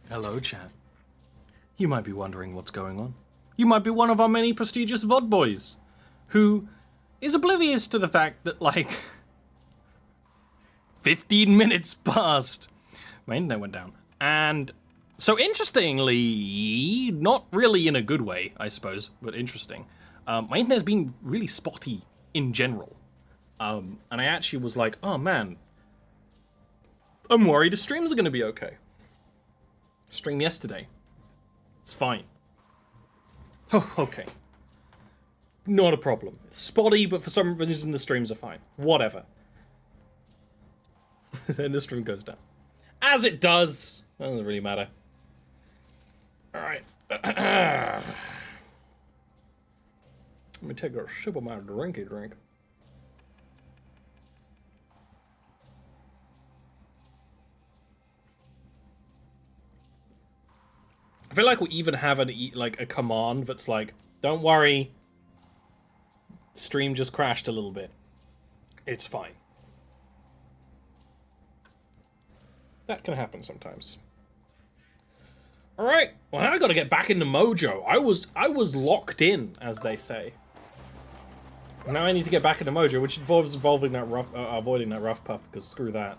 Hello, chat. You might be wondering what's going on. You might be one of our many prestigious VOD boys who is oblivious to the fact that, like, 15 minutes passed. My internet went down. And so interestingly, not really in a good way, I suppose, but interesting. My internet's been really spotty in general. And I actually was like, oh man, I'm worried the streams are gonna be okay. Stream yesterday. It's fine. Oh, okay. Not a problem. It's spotty, but for some reason the streams are fine. Whatever. And the stream goes down. As it does. Doesn't really matter. Alright. Let me take a sip of my drinky drink. I feel like we even have a command that's like, don't worry, stream just crashed a little bit. It's fine. That can happen sometimes. All right, well now I gotta get back into Mojo. I was locked in, as they say. Now I need to get back into Mojo, which involves avoiding that rough puff, because screw that.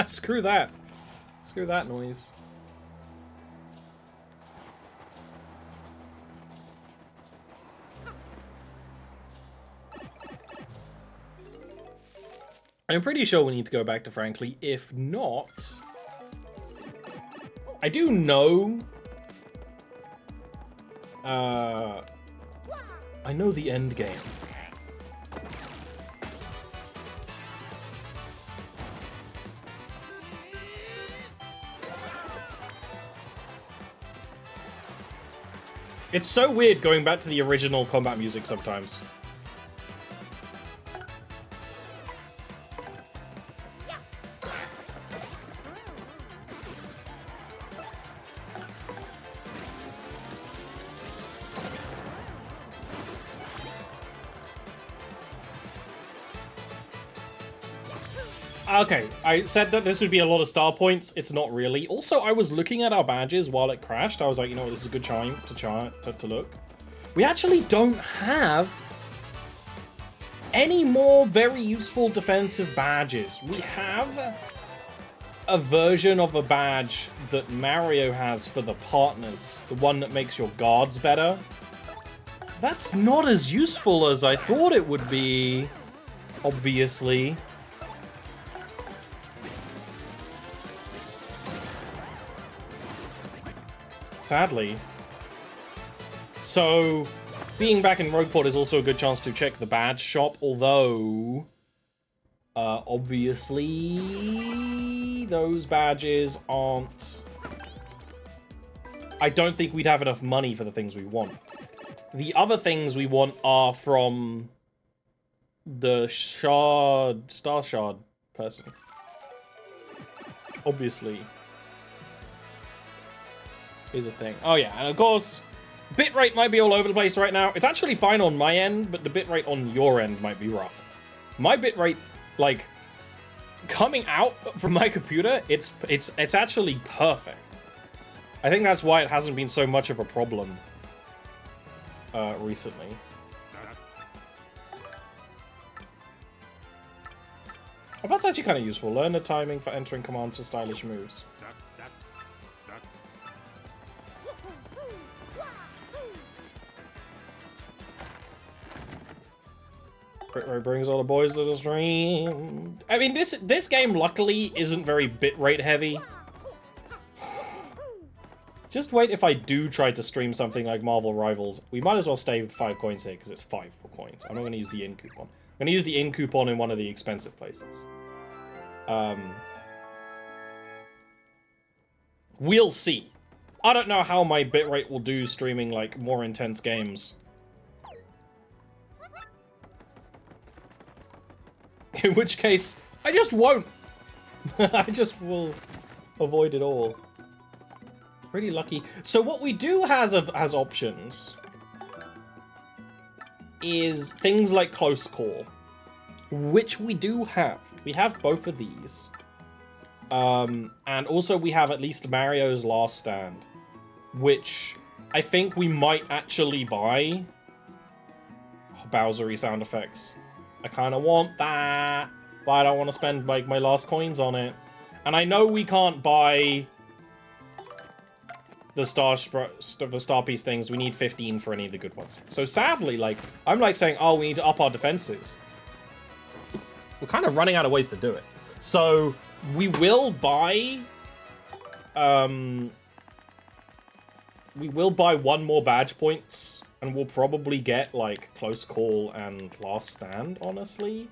Screw that. Screw that noise. I'm pretty sure we need to go back to Frankly. If not, I do know. I know the end game. It's so weird going back to the original combat music sometimes. Okay, I said that this would be a lot of star points. It's not really. Also, I was looking at our badges while it crashed. I was like, you know what, this is a good time to look. We actually don't have any more very useful defensive badges. We have a version of a badge that Mario has for the partners. The one that makes your guards better. That's not as useful as I thought it would be, obviously. Sadly. So, being back in Rogueport is also a good chance to check the badge shop, although, obviously, those badges aren't... I don't think we'd have enough money for the things we want. The other things we want are from the Star Shard person. Obviously. Is a thing. Oh yeah, and of course, bitrate might be all over the place right now. It's actually fine on my end, but the bitrate on your end might be rough. My bitrate, like, coming out from my computer, it's actually perfect. I think that's why it hasn't been so much of a problem recently. Oh, that's actually kind of useful. Learn the timing for entering commands for stylish moves. Bitrate brings all the boys to the stream. I mean, this game luckily isn't very bitrate heavy. Just wait if I do try to stream something like Marvel Rivals. We might as well stay with 5 coins here because it's 5 coins. I'm not going to use the in coupon. I'm going to use the in coupon in one of the expensive places. We'll see. I don't know how my bitrate will do streaming like more intense games. In which case, I just won't. I just will avoid it all. Pretty lucky. So what we do has options is things like close call, which we do have. We have both of these. And also we have at least Mario's Last Stand, which I think we might actually buy. Oh, Bowsery sound effects. I kind of want that, but I don't want to spend like my last coins on it. And I know we can't buy the star piece things. We need 15 for any of the good ones. So sadly, like, I'm like saying, oh, we need to up our defenses. We're kind of running out of ways to do it. So we will buy, we will buy one more badge points, and we'll probably get like Close Call and Last Stand, honestly.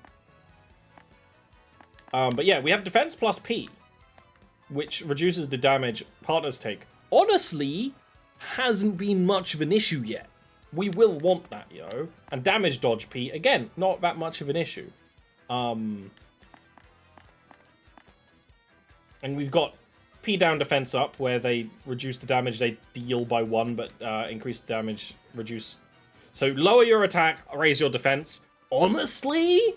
But yeah, we have Defense plus P, which reduces the damage partners take. Honestly, hasn't been much of an issue yet. We will want that, you know. And Damage Dodge P, again, not that much of an issue. And we've got P down, defense up, where they reduce the damage they deal by 1, but increase the damage, reduce. So lower your attack, raise your defense. Honestly,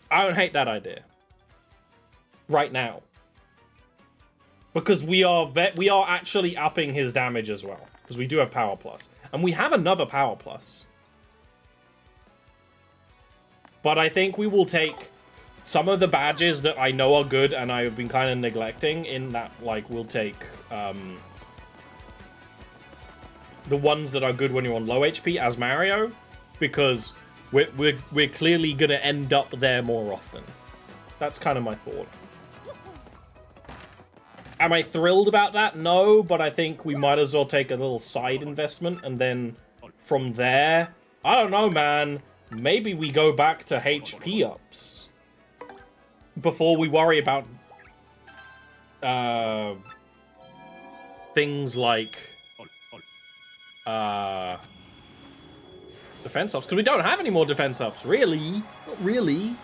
I don't hate that idea. Right now. Because we are actually upping his damage as well. Because we do have Power Plus. And we have another Power Plus. But I think we will take some of the badges that I know are good and I've been kind of neglecting in that, like, we'll take the ones that are good when you're on low HP as Mario, because we're clearly gonna end up there more often. That's kind of my thought. Am I thrilled about that? No, but I think we might as well take a little side investment, and then from there, I don't know, man. Maybe we go back to HP ups before we worry about things like defense ups, because we don't have any more defense ups, really. Not really.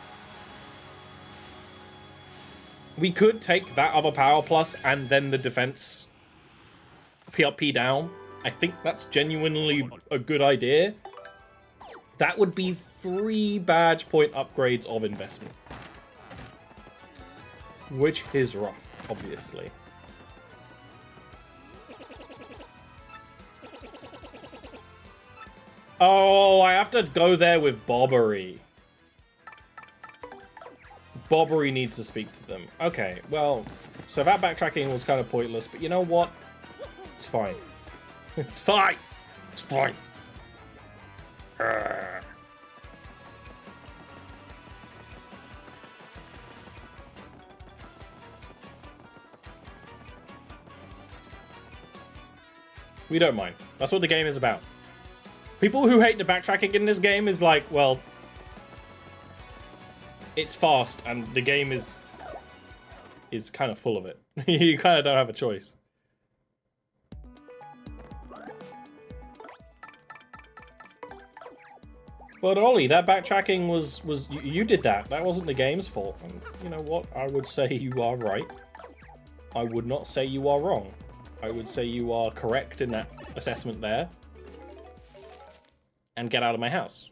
We could take that other Power Plus and then the defense P up, P down. I think that's genuinely a good idea. That would be 3 badge point upgrades of investment. Which is rough, obviously. Oh, I have to go there with Bobbery. Bobbery needs to speak to them. Okay, well, so that backtracking was kind of pointless, but you know what? It's fine. It's fine! It's fine. We don't mind. That's what the game is about. People who hate the backtracking in this game is like, well, it's fast and the game is kind of full of it. You kind of don't have a choice. But Ollie, that backtracking was you did that. That wasn't the game's fault. And you know what? I would say you are right. I would not say you are wrong. I would say you are correct in that assessment there. And get out of my house.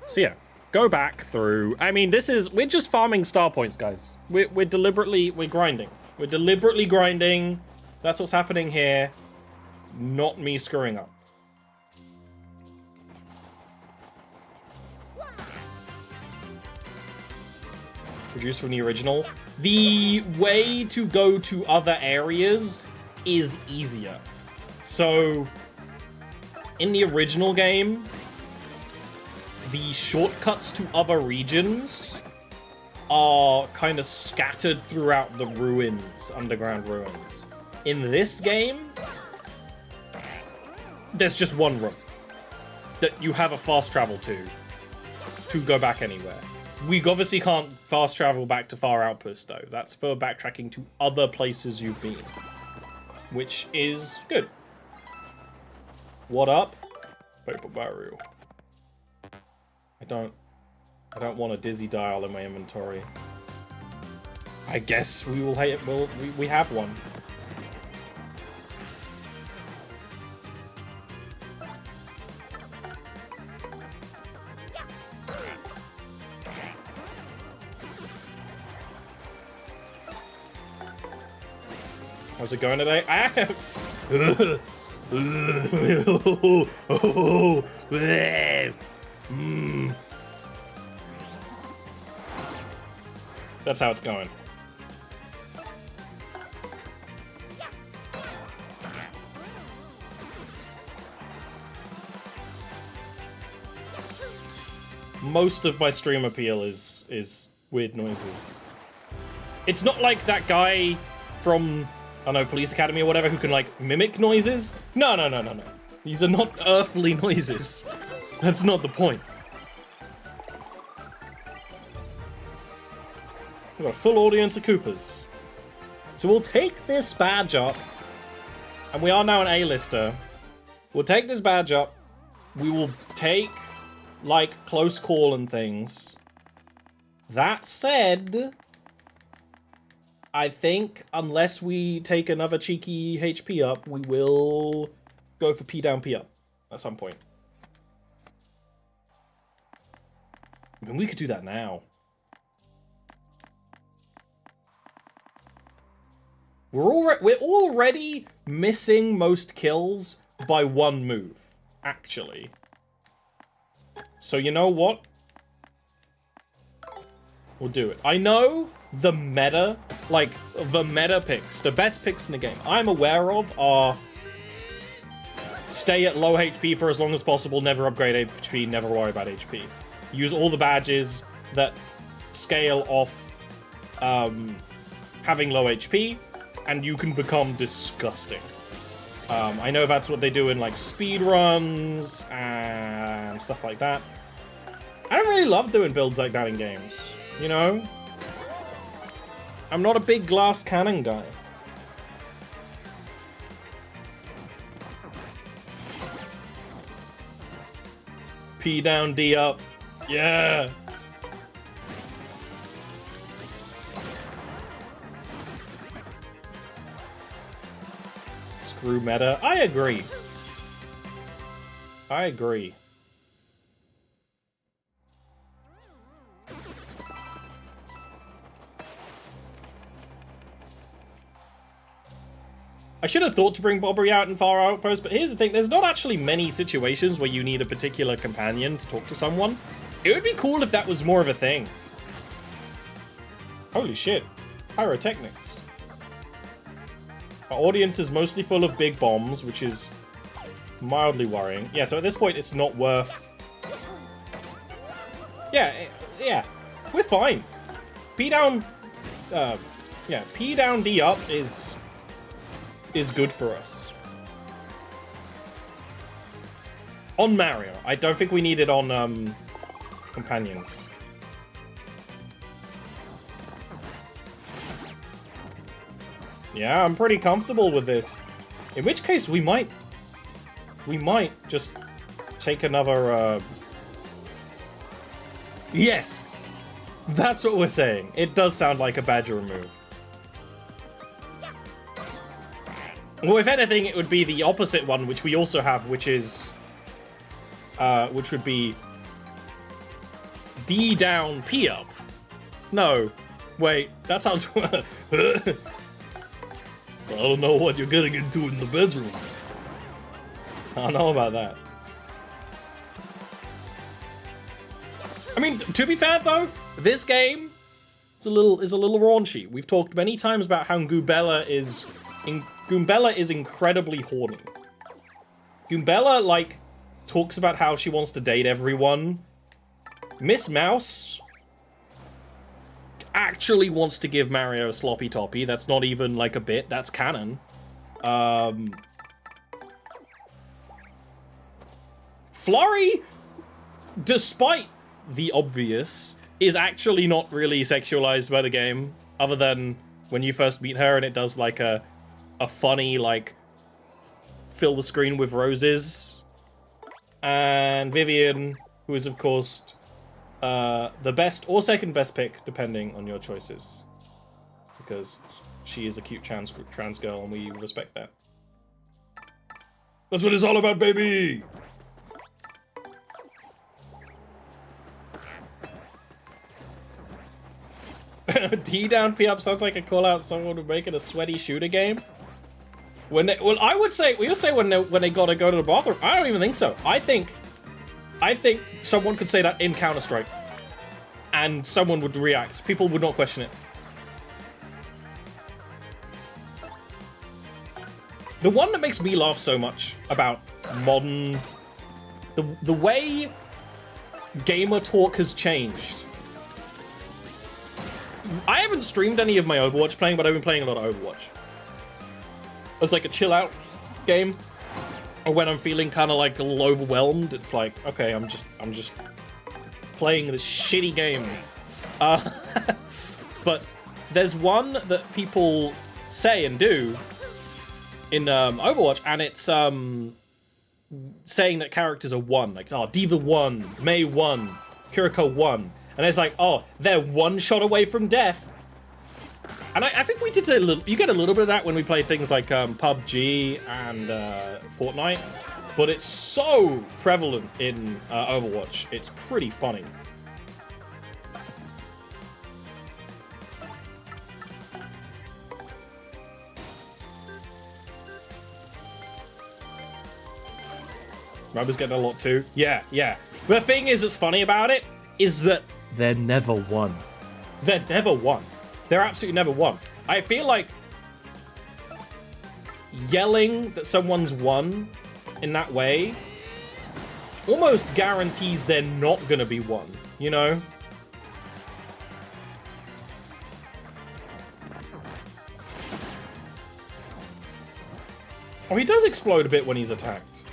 So yeah, go back through. I mean, we're just farming star points, guys. We're grinding. We're deliberately grinding. That's what's happening here. Not me screwing up. Produced from the original. The way to go to other areas is easier. So, in the original game, the shortcuts to other regions are kind of scattered throughout the ruins, underground ruins. In this game, there's just one room that you have a fast travel to go back anywhere. We obviously can't fast travel back to Far Outpost, though. That's for backtracking to other places you've been, which is good. What up? Paper barrel. I don't want a dizzy dial in my inventory. I guess we will hate it. We have one. How's it going today? That's how it's going. Most of my stream appeal is weird noises. It's not like that guy from, I don't know, Police Academy or whatever who can, like, mimic noises. No. These are not earthly noises. That's not the point. We've got a full audience of Koopas. So we'll take this badge up, and we are now an A-lister. We'll take this badge up. We will take, like, close call and things. That said, I think unless we take another cheeky HP up, we will go for P down, P up at some point. I mean, we could do that now. We're already missing most kills by one move, actually. So you know what? We'll do it. I know the meta, like, the meta picks, the best picks in the game I'm aware of are stay at low HP for as long as possible, never upgrade HP, never worry about HP. Use all the badges that scale off having low HP, and you can become disgusting. I know that's what they do in, like, speed runs and stuff like that. I don't really love doing builds like that in games, you know? I'm not a big glass cannon guy. P down, D up. Yeah! Screw meta. I agree. I agree. I should have thought to bring Bobbery out in Far Outpost, but here's the thing, there's not actually many situations where you need a particular companion to talk to someone. It would be cool if that was more of a thing. Holy shit. Pyrotechnics. Our audience is mostly full of big bombs, which is mildly worrying. Yeah, so at this point, it's not worth... Yeah, we're fine. P down... yeah, P down, D up is good for us. On Mario. I don't think we need it on, companions. Yeah, I'm pretty comfortable with this. In which case, we might just take another, Yes! That's what we're saying. It does sound like a badger move. Well, if anything, it would be the opposite one, which we also have, which is... which would be... D down, P up. No. Wait, that sounds... I don't know what you're getting into in the bedroom. I don't know about that. I mean, to be fair, though, this game is a little raunchy. We've talked many times about how Goombella is incredibly horny. Goombella, like, talks about how she wants to date everyone. Miss Mouse actually wants to give Mario a sloppy toppy. That's not even, like, a bit. That's canon. Flurry, despite the obvious, is actually not really sexualized by the game, other than when you first meet her and it does, like, a funny, like, fill the screen with roses. And Vivian, who is, of course, the best or second best pick, depending on your choices. Because she is a cute trans girl, and we respect that. That's what it's all about, baby! D down, P up sounds like a call out someone would make it a sweaty shooter game. Well, I would say, we would say when they gotta go to the bathroom. I don't even think so. I think someone could say that in Counter-Strike. And someone would react. People would not question it. The one that makes me laugh so much about modern... The way gamer talk has changed. I haven't streamed any of my Overwatch playing, but I've been playing a lot of Overwatch. It's like a chill out game. Or when I'm feeling kind of like a little overwhelmed, it's like, okay, I'm just playing this shitty game. But there's one that people say and do in Overwatch, and it's saying that characters are 1. Like, oh, Diva 1, Mei 1, Kiriko 1. And it's like, oh, they're 1 shot away from death. And I think we did a little, you get a little bit of that when we play things like PUBG and Fortnite, but it's so prevalent in Overwatch. It's pretty funny. Robo's getting a lot too. Yeah, yeah. The thing is that's funny about it is that they're never 1. They're never 1. They're absolutely never 1. I feel like yelling that someone's 1 in that way almost guarantees they're not gonna be 1, you know? Oh, he does explode a bit when he's attacked.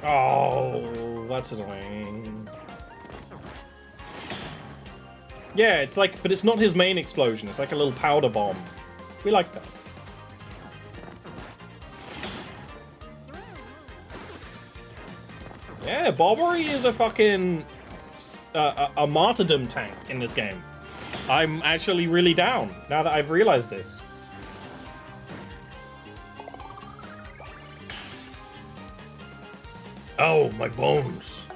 Oh, that's annoying. Yeah, it's like, but it's not his main explosion. It's like a little powder bomb. We like that. Yeah, Bobbery is a fucking a martyrdom tank in this game. I'm actually really down now that I've realized this. Oh, my bones.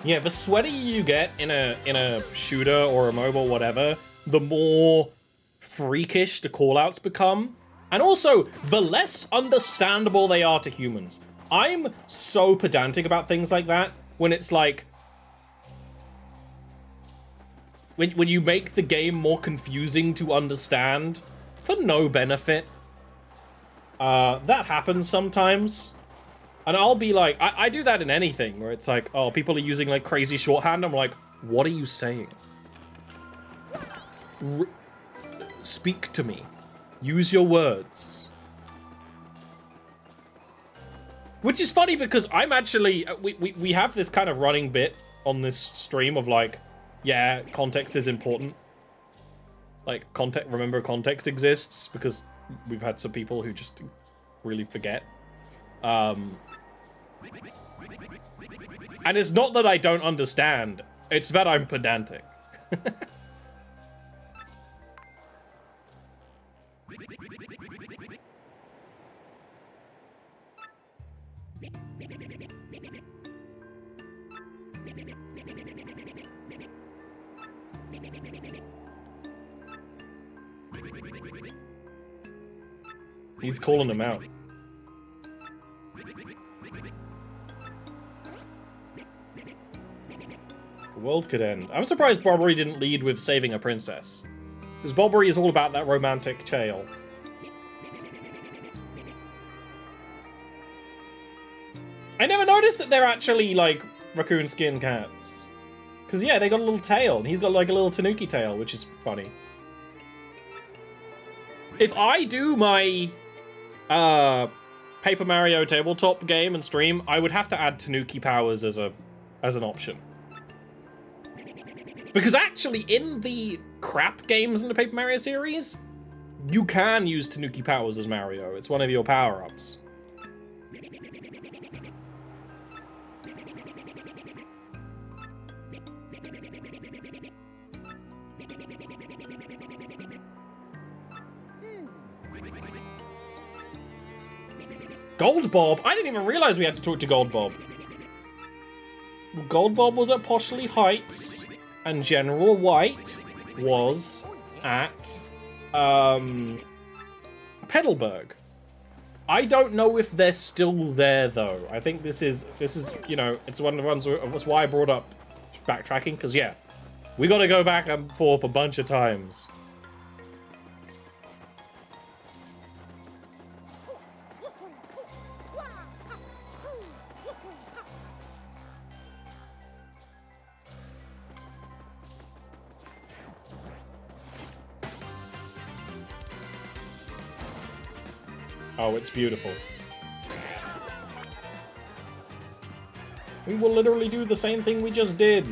Yeah, the sweatier you get in a shooter or a mobile, whatever, the more freakish the callouts become. And also, the less understandable they are to humans. I'm so pedantic about things like that, when it's like... When you make the game more confusing to understand, for no benefit. That happens sometimes. And I'll be like, I do that in anything, where it's like, oh, people are using like crazy shorthand. I'm like, what are you saying? Speak to me. Use your words. Which is funny because I'm actually, we have this kind of running bit on this stream of like, yeah, context is important. Like, remember context exists, because we've had some people who just really forget. And it's not that I don't understand, it's that I'm pedantic. He's calling him out. The world could end. I'm surprised Barbary didn't lead with saving a princess. Because Barbary is all about that romantic tale. I never noticed that they're actually, like, raccoon skin cats. Because, yeah, they got a little tail, and he's got, like, a little tanuki tail, which is funny. If I do my, Paper Mario tabletop game and stream, I would have to add tanuki powers as an option. Because actually, in the crap games in the Paper Mario series, you can use tanuki powers as Mario. It's one of your power-ups. Gold Bob? I didn't even realize we had to talk to Gold Bob. Gold Bob was at Poshley Heights, and General White was at, Petalburg. I don't know if they're still there, though. I think this is, you know, it's one of the ones, that's why I brought up backtracking, because, yeah, we gotta go back and forth a bunch of times. Oh, it's beautiful. We will literally do the same thing we just did.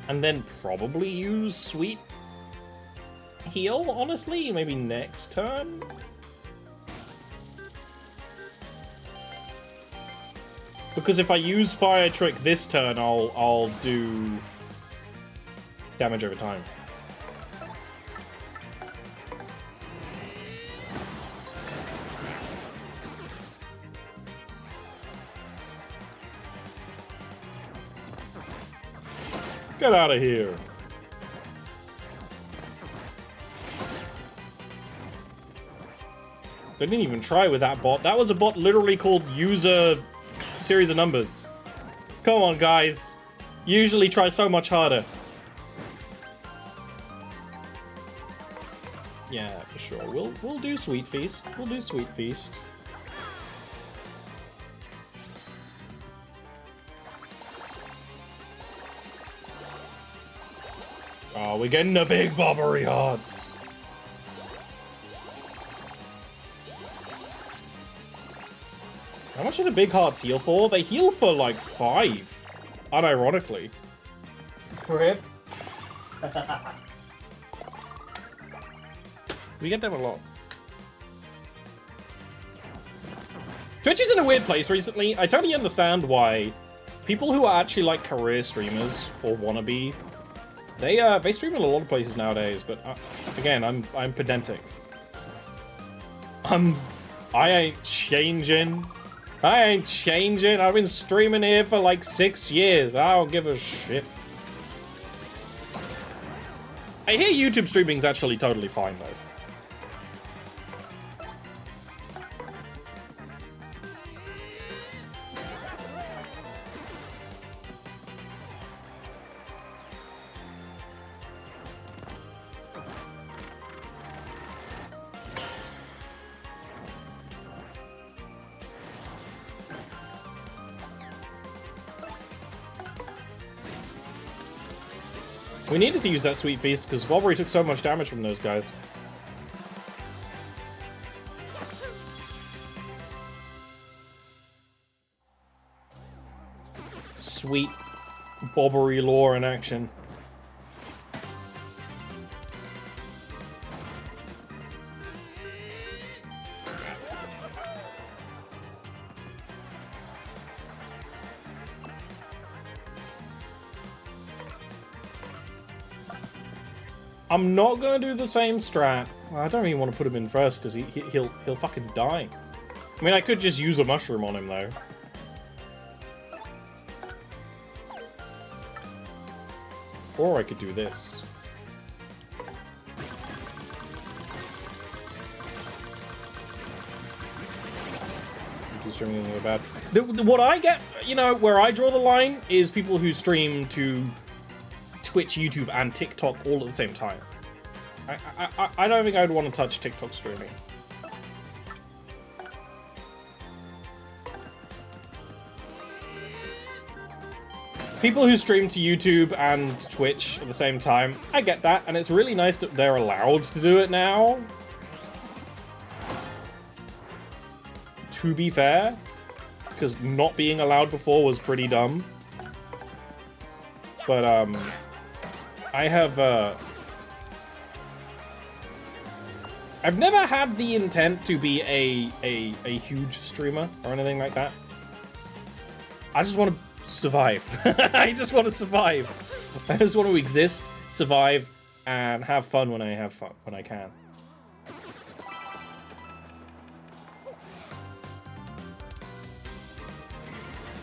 And then probably use Sweet Heal, honestly? Maybe next turn? Because if I use Fire Trick this turn, I'll do damage over time. Get out of here. They didn't even try with that bot. That was a bot literally called user series of numbers. Come on, guys. Usually try so much harder. Yeah, for sure. We'll do Sweet Feast. We'll do Sweet Feast. Oh, we're getting the big bobbery hearts. How much do the big hearts heal for? They heal for like 5. Unironically. Rip. We get them a lot. Twitch is in a weird place recently. I totally understand why people who are actually like career streamers or wannabe, they stream in a lot of places nowadays, but again, I'm pedantic. I ain't changing. I ain't changing. I've been streaming here for like 6 years. I don't give a shit. I hear YouTube streaming's actually totally fine though. We needed to use that Sweet Feast because Wolverine took so much damage from those guys. Sweet Bobbery lore in action. I'm not gonna do the same strat. I don't even want to put him in first because he'll fucking die. I mean, I could just use a mushroom on him though. Or I could do this. Do streaming isn't bad. What I get, you know, where I draw the line is people who stream to Twitch, YouTube, and TikTok all at the same time. I don't think I would want to touch TikTok streaming. People who stream to YouTube and Twitch at the same time, I get that, and it's really nice that they're allowed to do it now. To be fair, because not being allowed before was pretty dumb. But, I have, I've never had the intent to be a huge streamer or anything like that. I just want to survive. I just want to survive. I just want to exist, survive, and have fun when I have fun, when I can.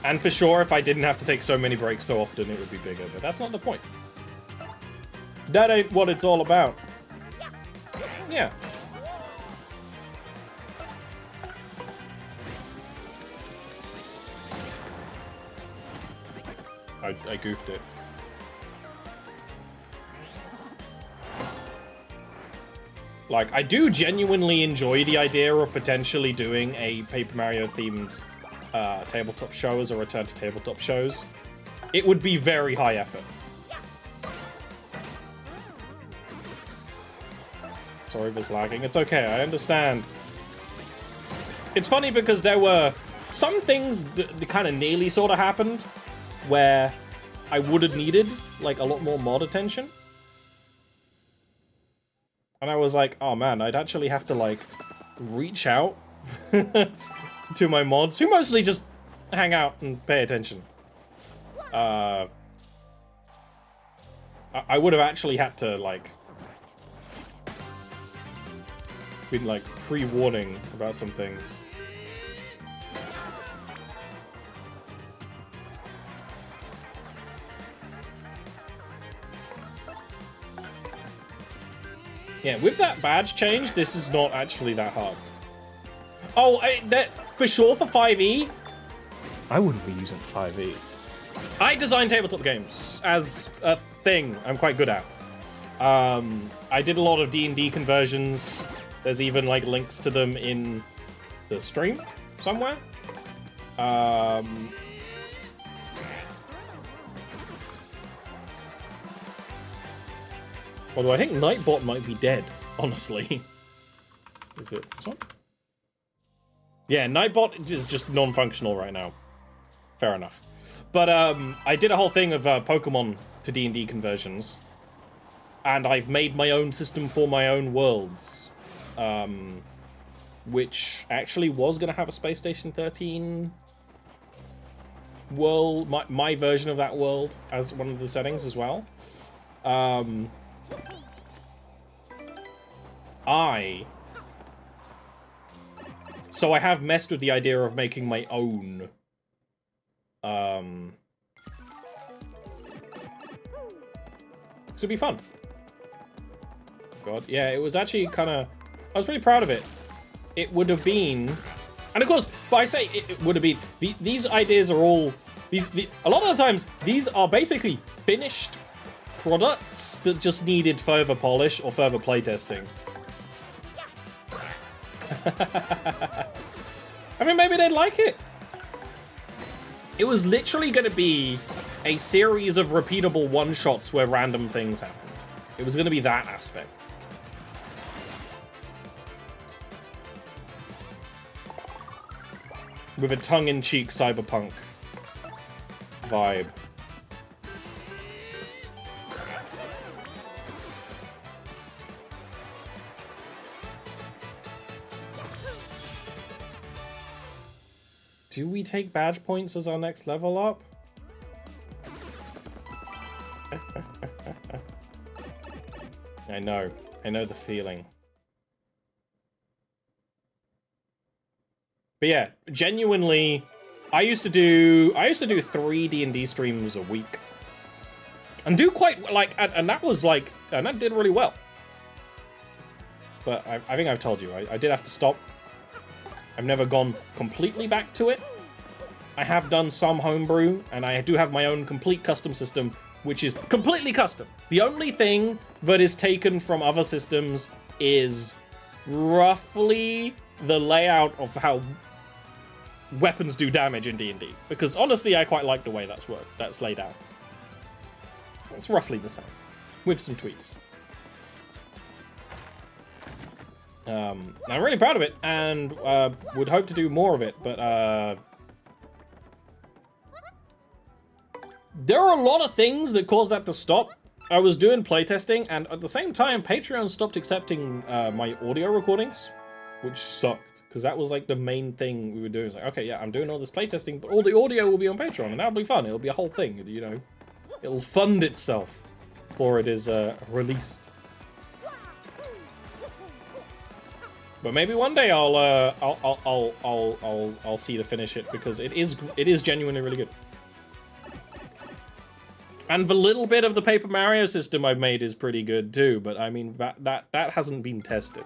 And for sure, if I didn't have to take so many breaks so often, it would be bigger. But that's not the point. That ain't what it's all about. Yeah. I goofed it. Like, I do genuinely enjoy the idea of potentially doing a Paper Mario themed tabletop show as a return to tabletop shows. It would be very high effort. Sorry if it's lagging. It's okay, I understand. It's funny because there were some things that kind of nearly sort of happened where I would have needed, like, a lot more mod attention. And I was like, oh man, I'd actually have to, like, reach out to my mods, who mostly just hang out and pay attention. I would have actually had to, like, been, like, pre-warning about some things. Yeah, with that badge change, this is not actually that hard. Oh, that for sure for 5e, I wouldn't be using 5e. I design tabletop games as a thing I'm quite good at. I did a lot of D&D conversions. There's even, like, links to them in the stream somewhere. Although I think Nightbot might be dead, honestly. Is it this one? Yeah, Nightbot is just non-functional right now. Fair enough. But I did a whole thing of Pokemon to D&D conversions. And I've made my own system for my own worlds. Which actually was going to have a Space Station 13 world, my version of that world as one of the settings as well. So I have messed with the idea of making my own, this would be fun. God, yeah, it was actually kind of, I was pretty proud of it. It would have been, and of course, but I say it would have been, these ideas are all, a lot of the times, these are basically finished products that just needed further polish or further playtesting. I mean, maybe they'd like it. It was literally going to be a series of repeatable one-shots where random things happened. It was going to be that aspect. With a tongue-in-cheek cyberpunk vibe. Do we take badge points as our next level up? I know the feeling. But yeah, genuinely, I used to do 3 D&D streams a week. And do quite, like, and that was like, and that did really well. But I think I've told you, I did have to stop. I've never gone completely back to it. I have done some homebrew, and I do have my own complete custom system, which is completely custom. The only thing that is taken from other systems is roughly the layout of how weapons do damage in D&D. Because honestly, I quite like the way that's laid out. It's roughly the same, with some tweaks. I'm really proud of it, and would hope to do more of it, but there are a lot of things that caused that to stop. I was doing playtesting, and at the same time, Patreon stopped accepting my audio recordings, which sucked, because that was like the main thing we were doing. It's like, okay, yeah, I'm doing all this playtesting, but all the audio will be on Patreon, and that'll be fun. It'll be a whole thing, you know. It'll fund itself before it is released. But maybe one day I'll see to finish it because it is genuinely really good. And the little bit of the Paper Mario system I've made is pretty good too, but I mean that hasn't been tested.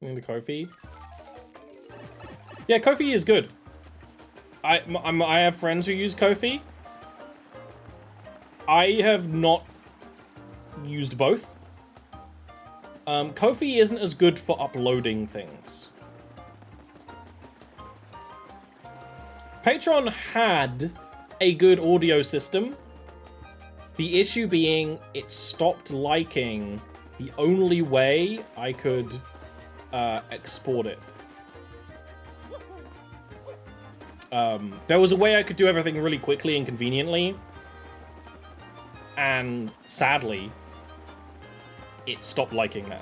In the Ko-fi. Yeah, Ko-fi is good. I have friends who use Ko-fi. I have not used both. Ko-fi isn't as good for uploading things. Patreon had a good audio system. The issue being it stopped liking the only way I could export it. There was a way I could do everything really quickly and conveniently, and sadly, it stopped liking that.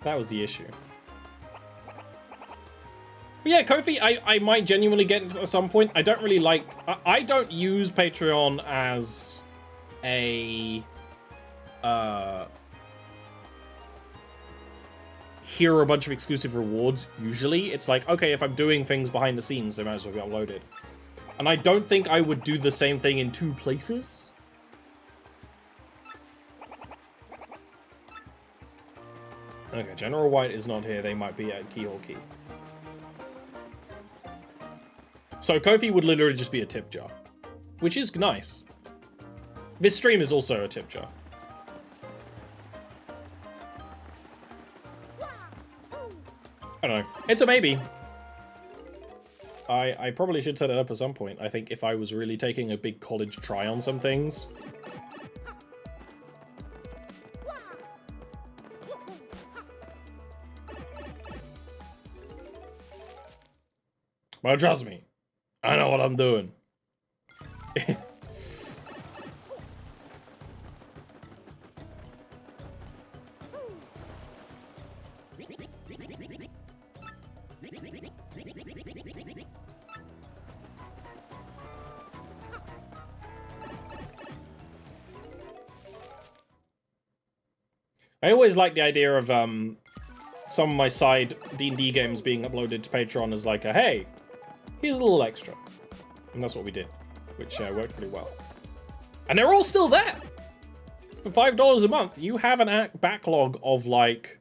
That was the issue. But yeah, Ko-fi, I might genuinely get into at some point. I don't really like... I don't use Patreon as a... here are a bunch of exclusive rewards, usually. It's like, okay, if I'm doing things behind the scenes, they might as well be uploaded. And I don't think I would do the same thing in 2 places. Okay, General White is not here. They might be at Keyhole Key. So Ko-fi would literally just be a tip jar, which is nice. This stream is also a tip jar. I don't know. It's a maybe. I probably should set it up at some point. I think if I was really taking a big college try on some things. But trust me, I know what I'm doing. I always like the idea of some of my side D&D games being uploaded to Patreon as like a, hey, here's a little extra. And that's what we did, which worked pretty well. And they're all still there! For $5 a month, you have an backlog of like,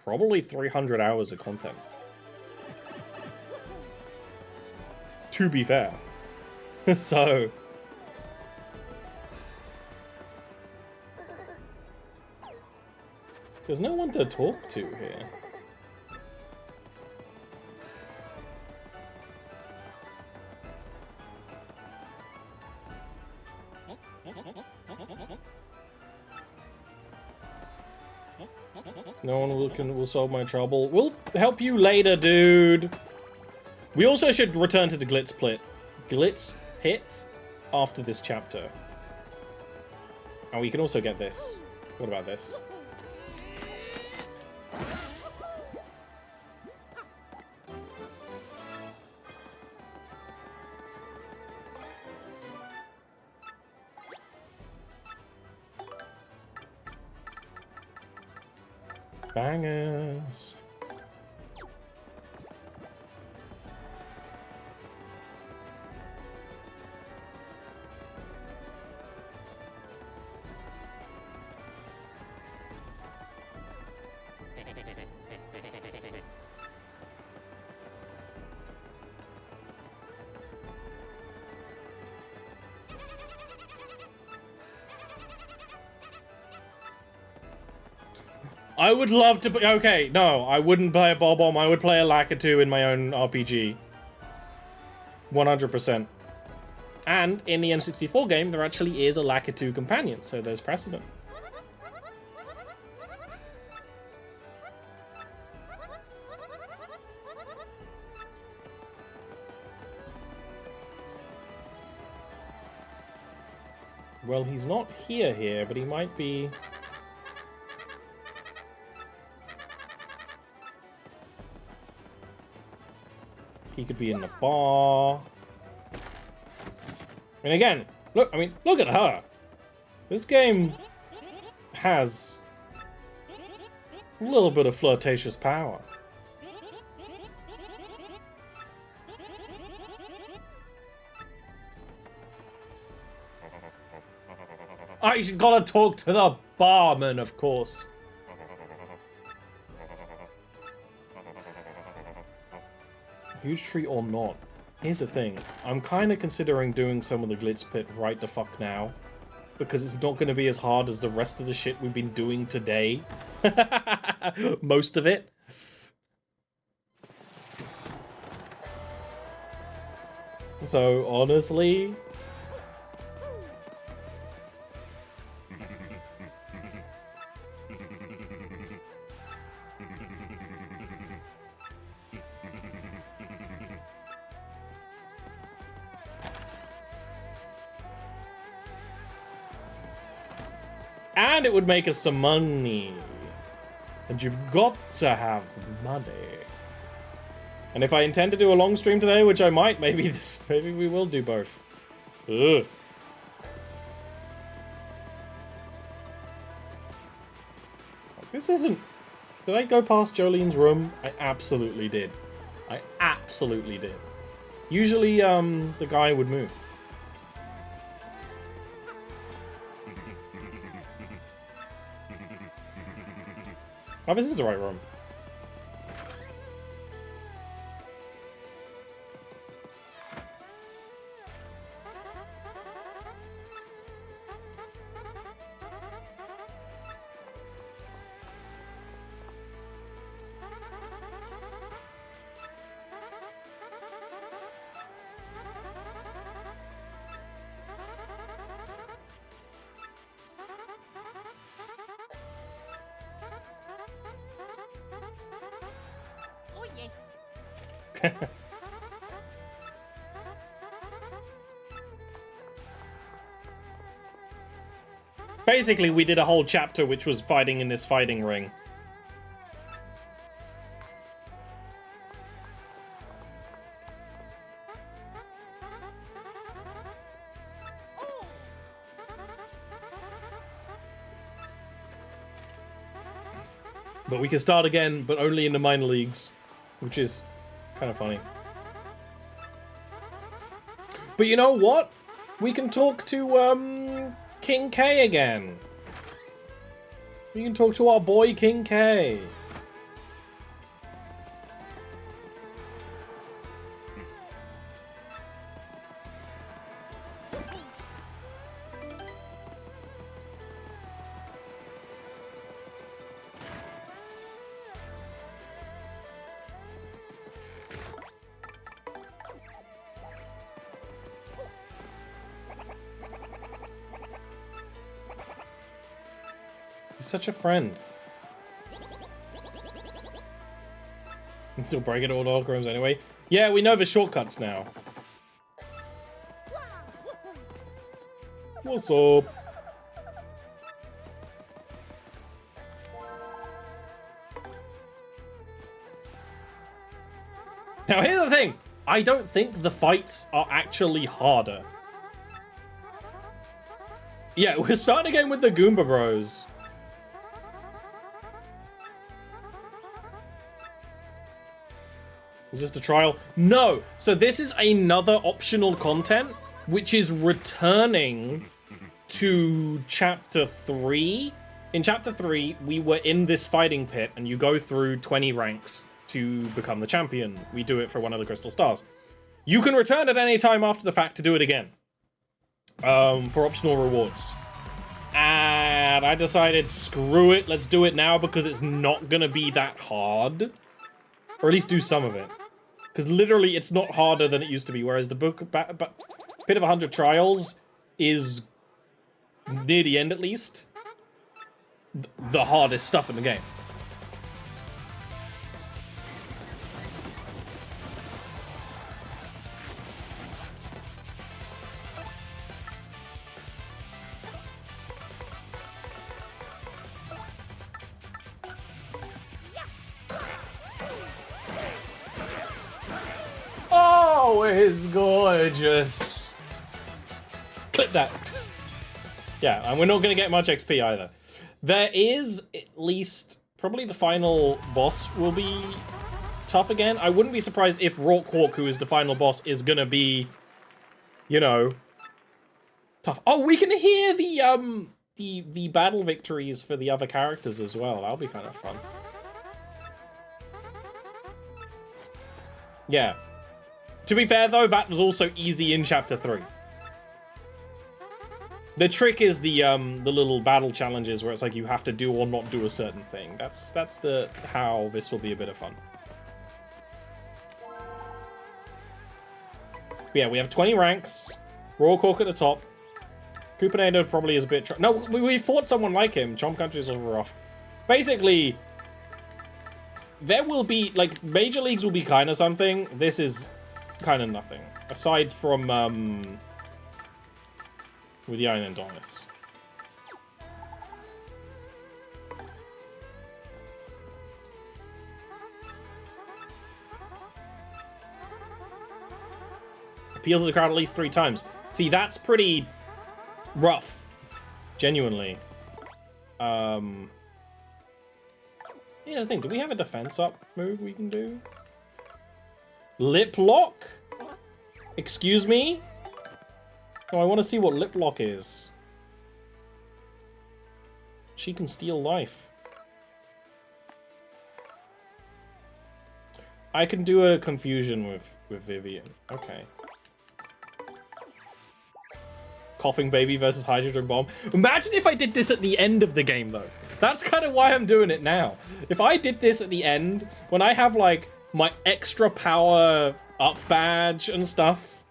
probably 300 hours of content. To be fair. So... there's no one to talk to here. No one will solve my trouble. We'll help you later, dude. We also should return to the Glitz Pit after this chapter. And we can also get this. What about this? Bangers. I would love to... Okay, no, I wouldn't play a Bob-omb. I would play a Lakitu in my own RPG. 100%. And in the N64 game, there actually is a Lakitu companion, so there's precedent. Well, he's not here, but he might be... He could be in the bar. And again, look at her. This game has a little bit of flirtatious power. Oh, she's gotta talk to the barman, of course. Huge tree or not? Here's the thing. I'm kind of considering doing some of the glitz pit right the fuck now. Because it's not going to be as hard as the rest of the shit we've been doing today. Most of it. So, honestly... And it would make us some money. And you've got to have money. And if I intend to do a long stream today, which I might, maybe we will do both. Ugh. This isn't... Did I go past Jolene's room? I absolutely did. I absolutely did. Usually, the guy would move. Oh, this is the right room. Basically, we did a whole chapter which was fighting in this fighting ring. But we can start again, but only in the minor leagues, which is kind of funny. But you know what? We can talk to, King K again. We can talk to our boy King K. Such a friend. Can still break it all holograms anyway. Yeah, we know the shortcuts now. What's up? Now here's the thing. I don't think the fights are actually harder. Yeah, we're starting again with the Goomba Bros. Is this the trial? No! So this is another optional content, which is returning to Chapter 3. In Chapter 3, we were in this fighting pit, and you go through 20 ranks to become the champion. We do it for one of the Crystal Stars. You can return at any time after the fact to do it again. For optional rewards. And And I decided, screw it, let's do it now because it's not gonna be that hard. Or at least do some of it. Because literally, it's not harder than it used to be, whereas the Bit of 100 Trials is, near the end at least, the hardest stuff in the game. Oh, it's gorgeous. Clip that. Yeah, and we're not going to get much XP either. There is, at least, probably the final boss will be tough again. I wouldn't be surprised if Hawk, who is the final boss, is going to be, you know, tough. Oh, we can hear the battle victories for the other characters as well. That'll be kind of fun. Yeah. To be fair, though, that was also easy in Chapter 3. The trick is the little battle challenges where it's like you have to do or not do a certain thing. That's how this will be a bit of fun. But yeah, we have 20 ranks. Raw Cork at the top. Coopinator probably is a bit... No, we fought someone like him. Chomp Country is rough. Basically, there will be... Like, Major Leagues will be kind of something. This is kind of nothing. Aside from... with the Iron Adonis. Appeal to the crowd at least 3 times. See, that's pretty rough. Genuinely. Yeah, I think, do we have a defense up move we can do? Lip lock? Excuse me? Oh, I want to see what lip lock is. She can steal life. I can do a confusion with Vivian. Okay. Coughing baby versus hydrogen bomb. Imagine if I did this at the end of the game, though. That's kind of why I'm doing it now. If I did this at the end, when I have, like, my extra power up badge and stuff.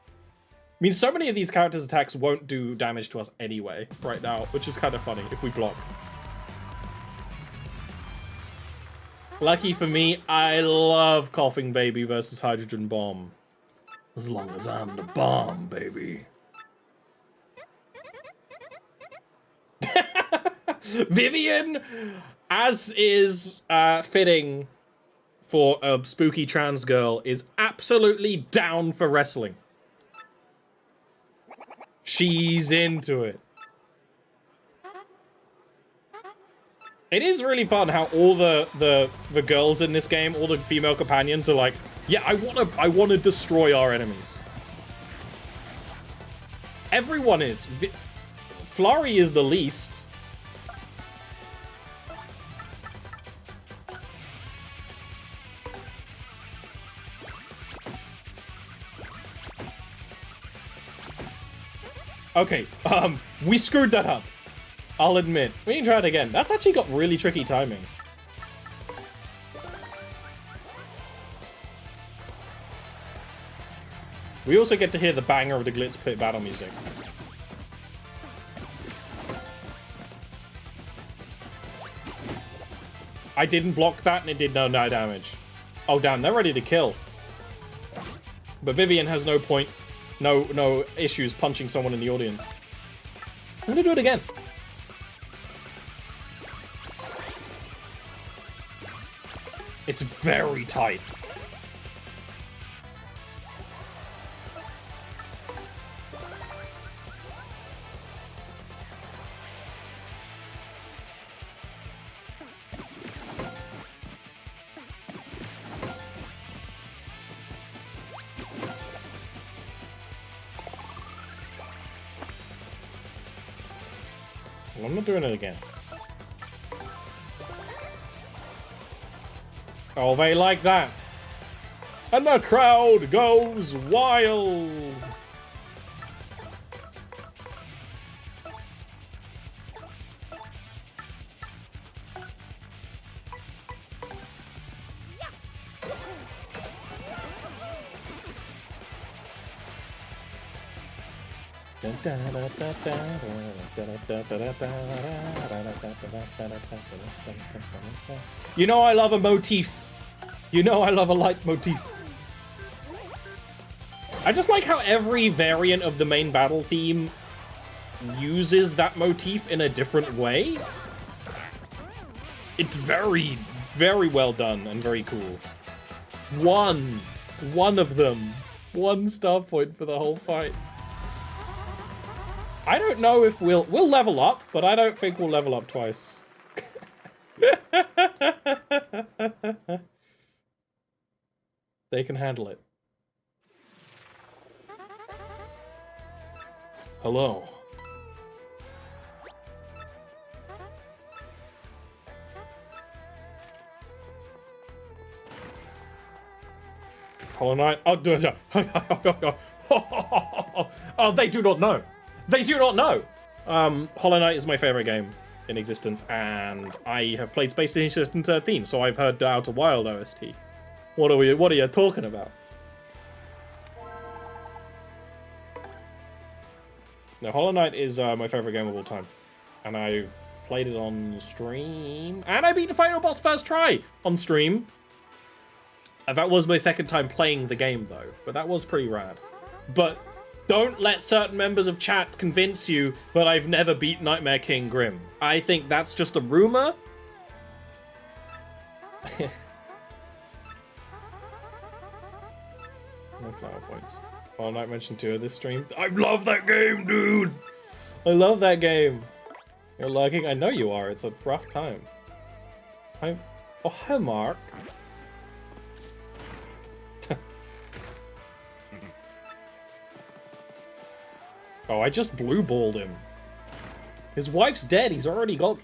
I mean, so many of these characters' attacks won't do damage to us anyway, right now, which is kind of funny if we block. Lucky for me, I love Coughing Baby versus Hydrogen Bomb. As long as I'm the bomb, baby. Vivian, as is fitting for a spooky trans girl, is absolutely down for wrestling. She's into it. It is really fun how all the girls in this game, all the female companions are like, yeah, I wanna destroy our enemies. Everyone is. Flurry is the least. Okay, we screwed that up. I'll admit. We can try it again. That's actually got really tricky timing. We also get to hear the banger of the Glitz Pit battle music. I didn't block that and it did no damage. Oh damn, they're ready to kill. But Vivian has no point. No issues punching someone in the audience. I'm gonna do it again. It's very tight. I'm not doing it again. Oh, they like that. And the crowd goes wild. You know I love a motif. You know I love a light motif. I just like how every variant of the main battle theme uses that motif in a different way. It's very, very well done and very cool. One of them. One star point for the whole fight. I don't know if we'll level up, but I don't think we'll level up twice. They can handle it. Hello. Hollow Knight. Oh, oh, they do not know. They do not know. Hollow Knight is my favorite game in existence, and I have played Space Station 13, so I've heard the Outer Wild OST. What are you talking about? No, Hollow Knight is my favorite game of all time, and I've played it on stream, and I beat the final boss first try on stream. That was my second time playing the game, though, but that was pretty rad. But don't let certain members of chat convince you that I've never beat Nightmare King Grim. I think that's just a rumor. No flower points. Hollow Knight mentioned 2 of this stream. I love that game, dude! I love that game. You're lagging? I know you are. It's a rough time. Oh, hi, Mark. Oh, I just blue-balled him. His wife's dead. He's already got...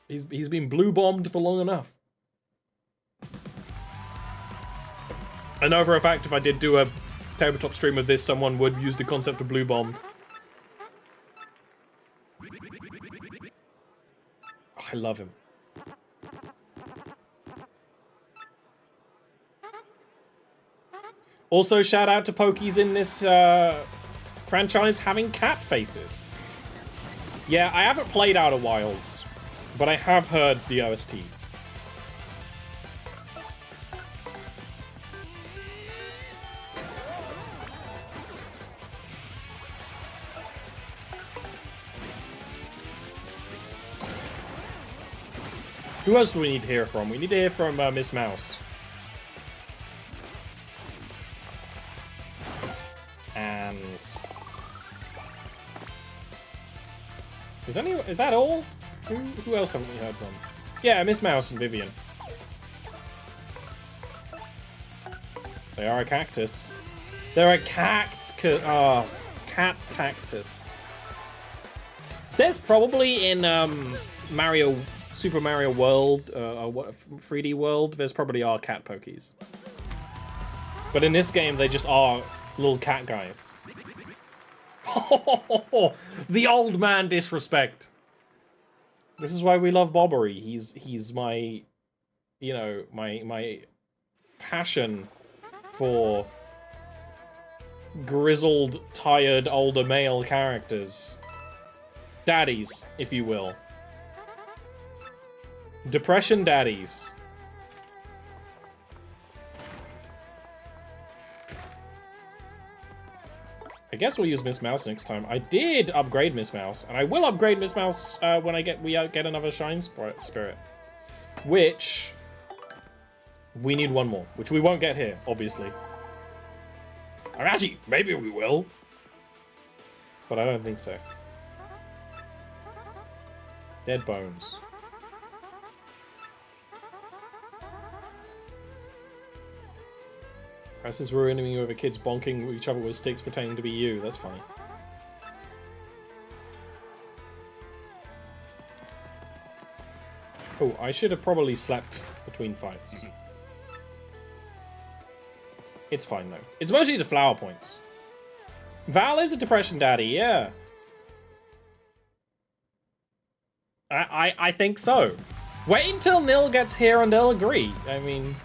He's been blue-bombed for long enough. I know for a fact if I did do a tabletop stream of this, someone would use the concept of blue-bombed. Oh, I love him. Also, shout out to Pokies in this franchise having cat faces. Yeah, I haven't played Outer Wilds, but I have heard the OST. Who else do we need to hear from? We need to hear from Miss Mouse. And... Is that all? Who else haven't we heard from? Yeah, Miss Mouse and Vivian. They are a cactus. They're a cat cactus. There's probably in Super Mario World, 3D World, there's probably are cat pokies. But in this game, they just are little cat guys. The old man disrespect. This is why we love Bobbery. He's my, you know, my passion for grizzled, tired, older male characters. Daddies, if you will. Depression daddies. I guess we'll use Miss Mouse next time. I did upgrade Miss Mouse, and I will upgrade Miss Mouse when we get another Shine Spirit. Which we need one more, which we won't get here, obviously. Or actually, maybe we will, but I don't think so. Dead bones. Press is ruining me over kids bonking each other with sticks pretending to be you. That's funny. Oh, I should have probably slept between fights. It's fine, though. It's mostly the flower points. Val is a depression daddy, yeah. I think so. Wait until Nil gets here and they'll agree. I mean...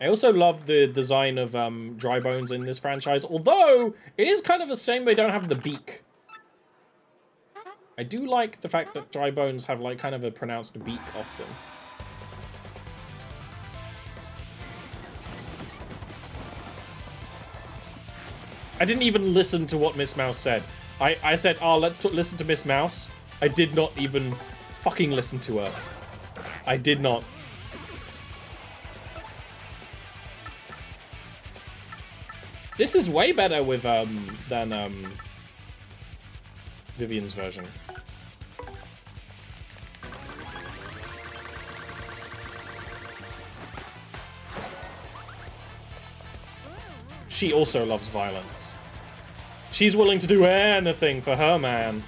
I also love the design of Dry Bones in this franchise, although it is kind of a shame they don't have the beak. I do like the fact that Dry Bones have like kind of a pronounced beak often. I didn't even listen to what Miss Mouse said. I said, oh, let's listen to Miss Mouse. I did not even fucking listen to her. I did not. This is way better with than Vivian's version. She also loves violence. She's willing to do anything for her man.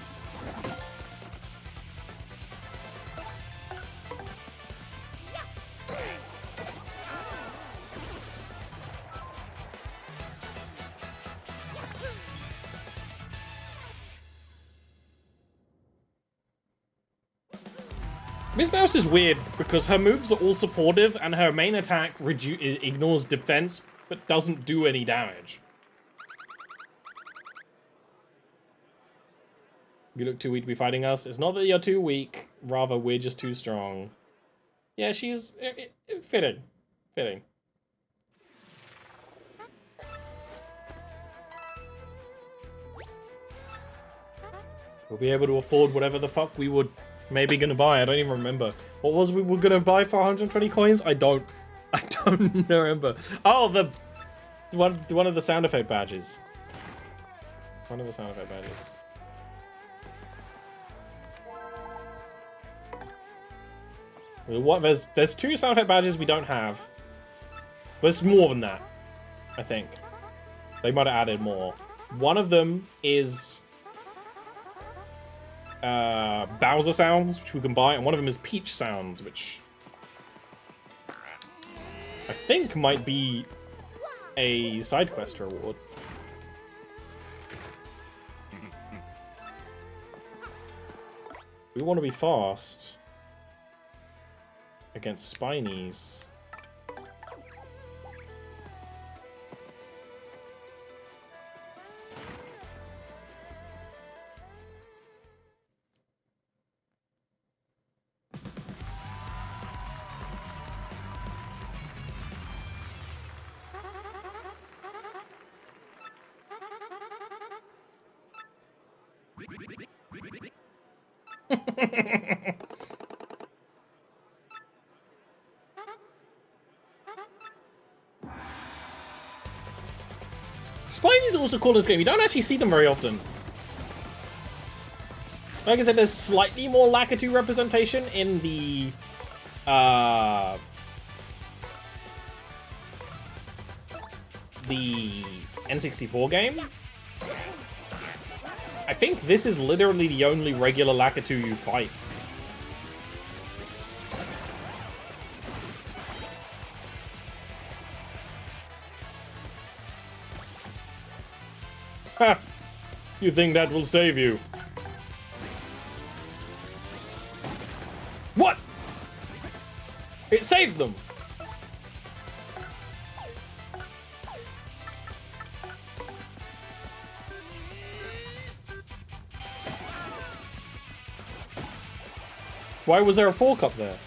Miss Mouse is weird because her moves are all supportive and her main attack ignores defense but doesn't do any damage. You look too weak to be fighting us. It's not that you're too weak, rather we're just too strong. Yeah, she's fitting. Fitting. We'll be able to afford whatever the fuck we were maybe gonna buy. I don't even remember. What was we were gonna buy for 120 coins? I don't remember. Oh, the one of the sound effect badges. One of the sound effect badges. What? There's 2 sound effect badges we don't have. There's more than that, I think. They might have added more. One of them is Bowser sounds, which we can buy, and one of them is Peach sounds, which I think might be a side quest reward. We want to be fast against Spinies. Spidey's also cool in this game. You don't actually see them very often. Like I said, there's slightly more Lakitu representation in the N64 game. I think this is literally the only regular Lakitu you fight. Ha! You think that will save you? What? It saved them! Why was there a fork up there?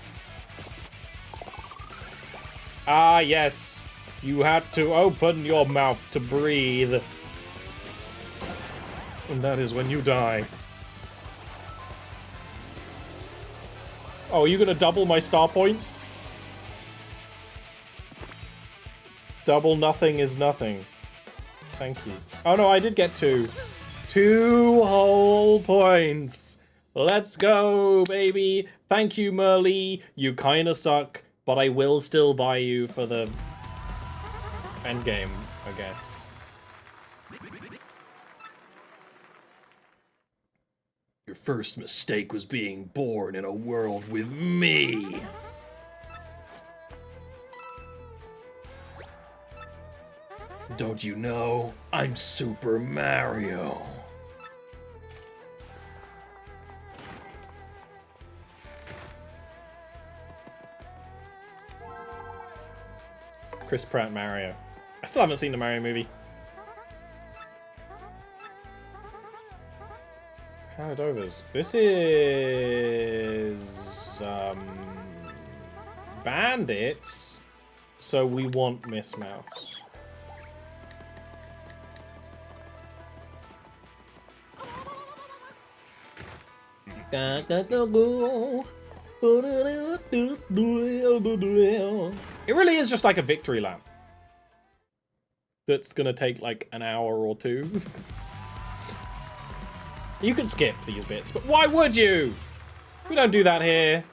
Ah, yes. You had to open your mouth to breathe. And that is when you die. Oh, are you gonna double my star points? Double nothing is nothing. Thank you. Oh no, I did get 2. 2 whole points. Let's go, baby. Thank you, Merlee. You kinda suck, but I will still buy you for the endgame, I guess. Your first mistake was being born in a world with me. Don't you know? I'm Super Mario. Chris Pratt Mario. I still haven't seen the Mario movie. Hand overs. This is bandits. So we want Miss Mouse. It really is just like a victory lap. That's gonna take like an hour or two. You can skip these bits, but why would you? We don't do that here.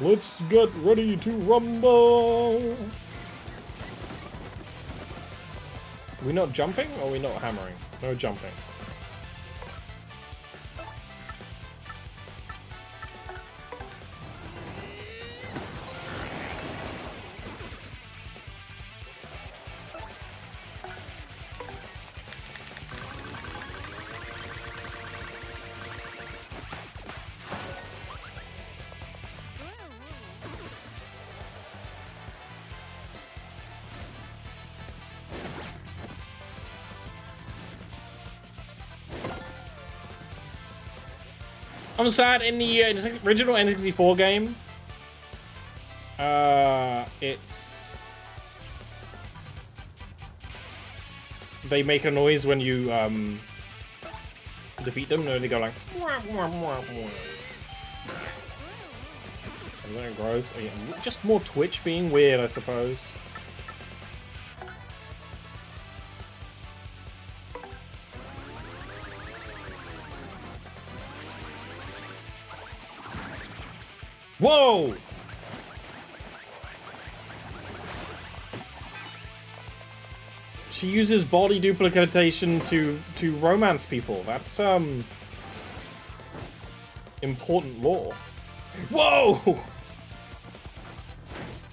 Let's get ready to rumble. Are we not jumping or are we not hammering? No jumping. I'm sad in the original N64 game. It's they make a noise when you defeat them. No, they go like. And then it grows. Just more Twitch being weird, I suppose. Whoa! She uses body duplication to romance people. That's important lore. Whoa!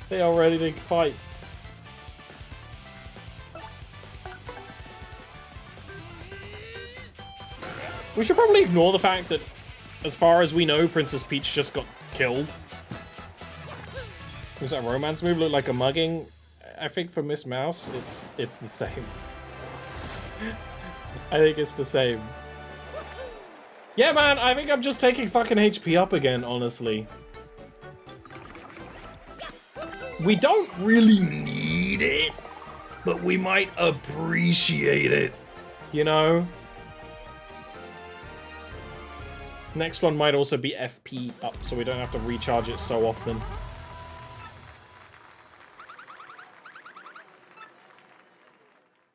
They are ready to fight. We should probably ignore the fact that, as far as we know, Princess Peach just got killed. Was that romance move look like a mugging? I think for Miss Mouse, it's the same. I think it's the same. Yeah, man, I think I'm just taking fucking HP up again, honestly. We don't really need it, but we might appreciate it, you know? Next one might also be FP up, so we don't have to recharge it so often.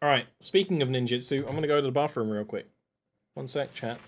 Alright, speaking of ninjutsu, I'm gonna go to the bathroom real quick. One sec, chat.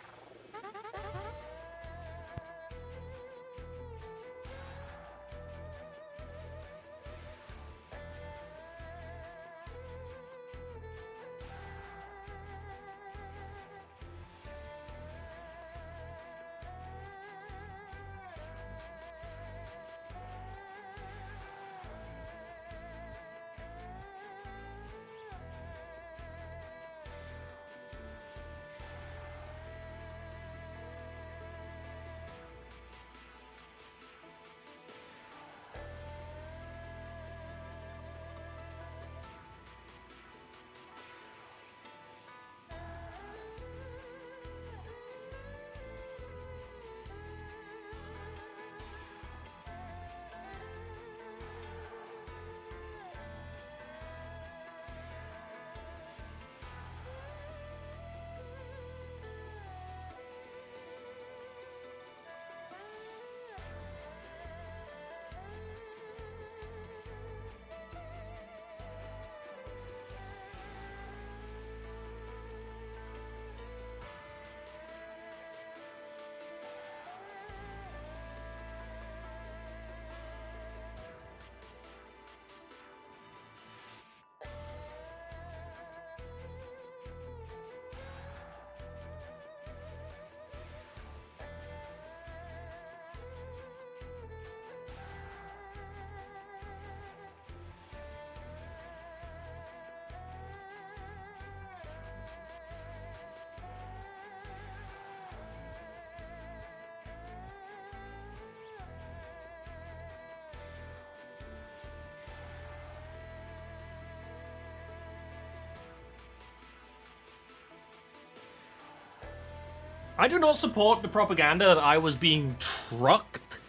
I do not support the propaganda that I was being trucked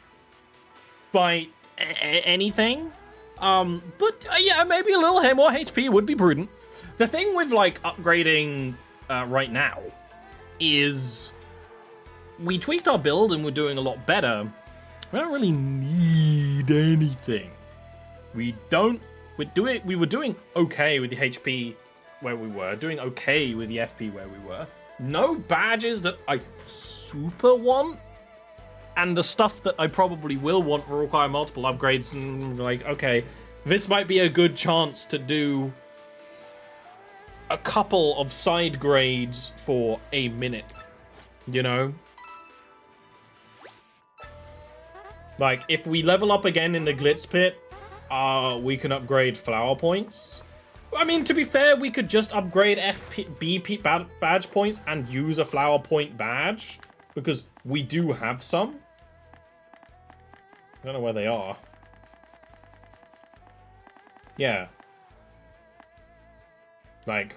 by anything. But yeah, maybe a little more HP would be prudent. The thing with like upgrading right now is we tweaked our build and we're doing a lot better. We don't really need anything. We were doing okay with the HP where we were, doing okay with the FP where we were. No badges that I super want, and the stuff that I probably will want will require multiple upgrades, and like, okay, this might be a good chance to do a couple of side grades for a minute, you know? Like, if we level up again in the Glitz Pit, we can upgrade flower points. I mean, to be fair, we could just upgrade BP badge points and use a flower point badge, because we do have some. I don't know where they are. Yeah. Like,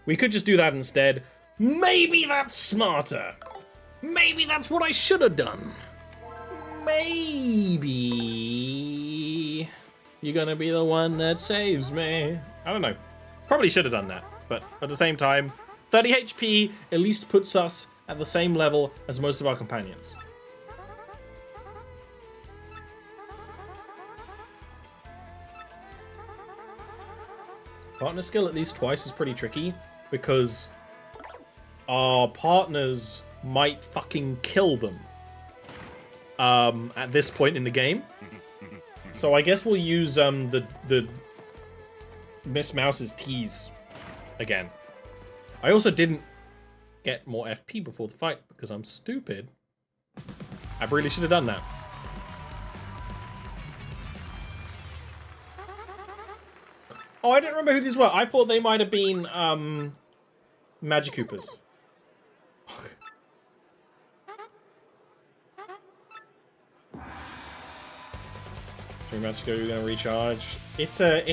we could just do that instead. Maybe that's smarter. Maybe that's what I should have done. Maybe you're gonna be the one that saves me. I don't know. Probably should have done that. But at the same time, 30 HP at least puts us at the same level as most of our companions. Partner skill at least twice is pretty tricky because our partners might fucking kill them at this point in the game. So I guess we'll use the Miss Mouse's tease again. I also didn't get more FP before the fight because I'm stupid. I really should have done that. Oh, I don't remember who these were. I thought they might have been Magikoopas. Magico, you're gonna recharge. It's an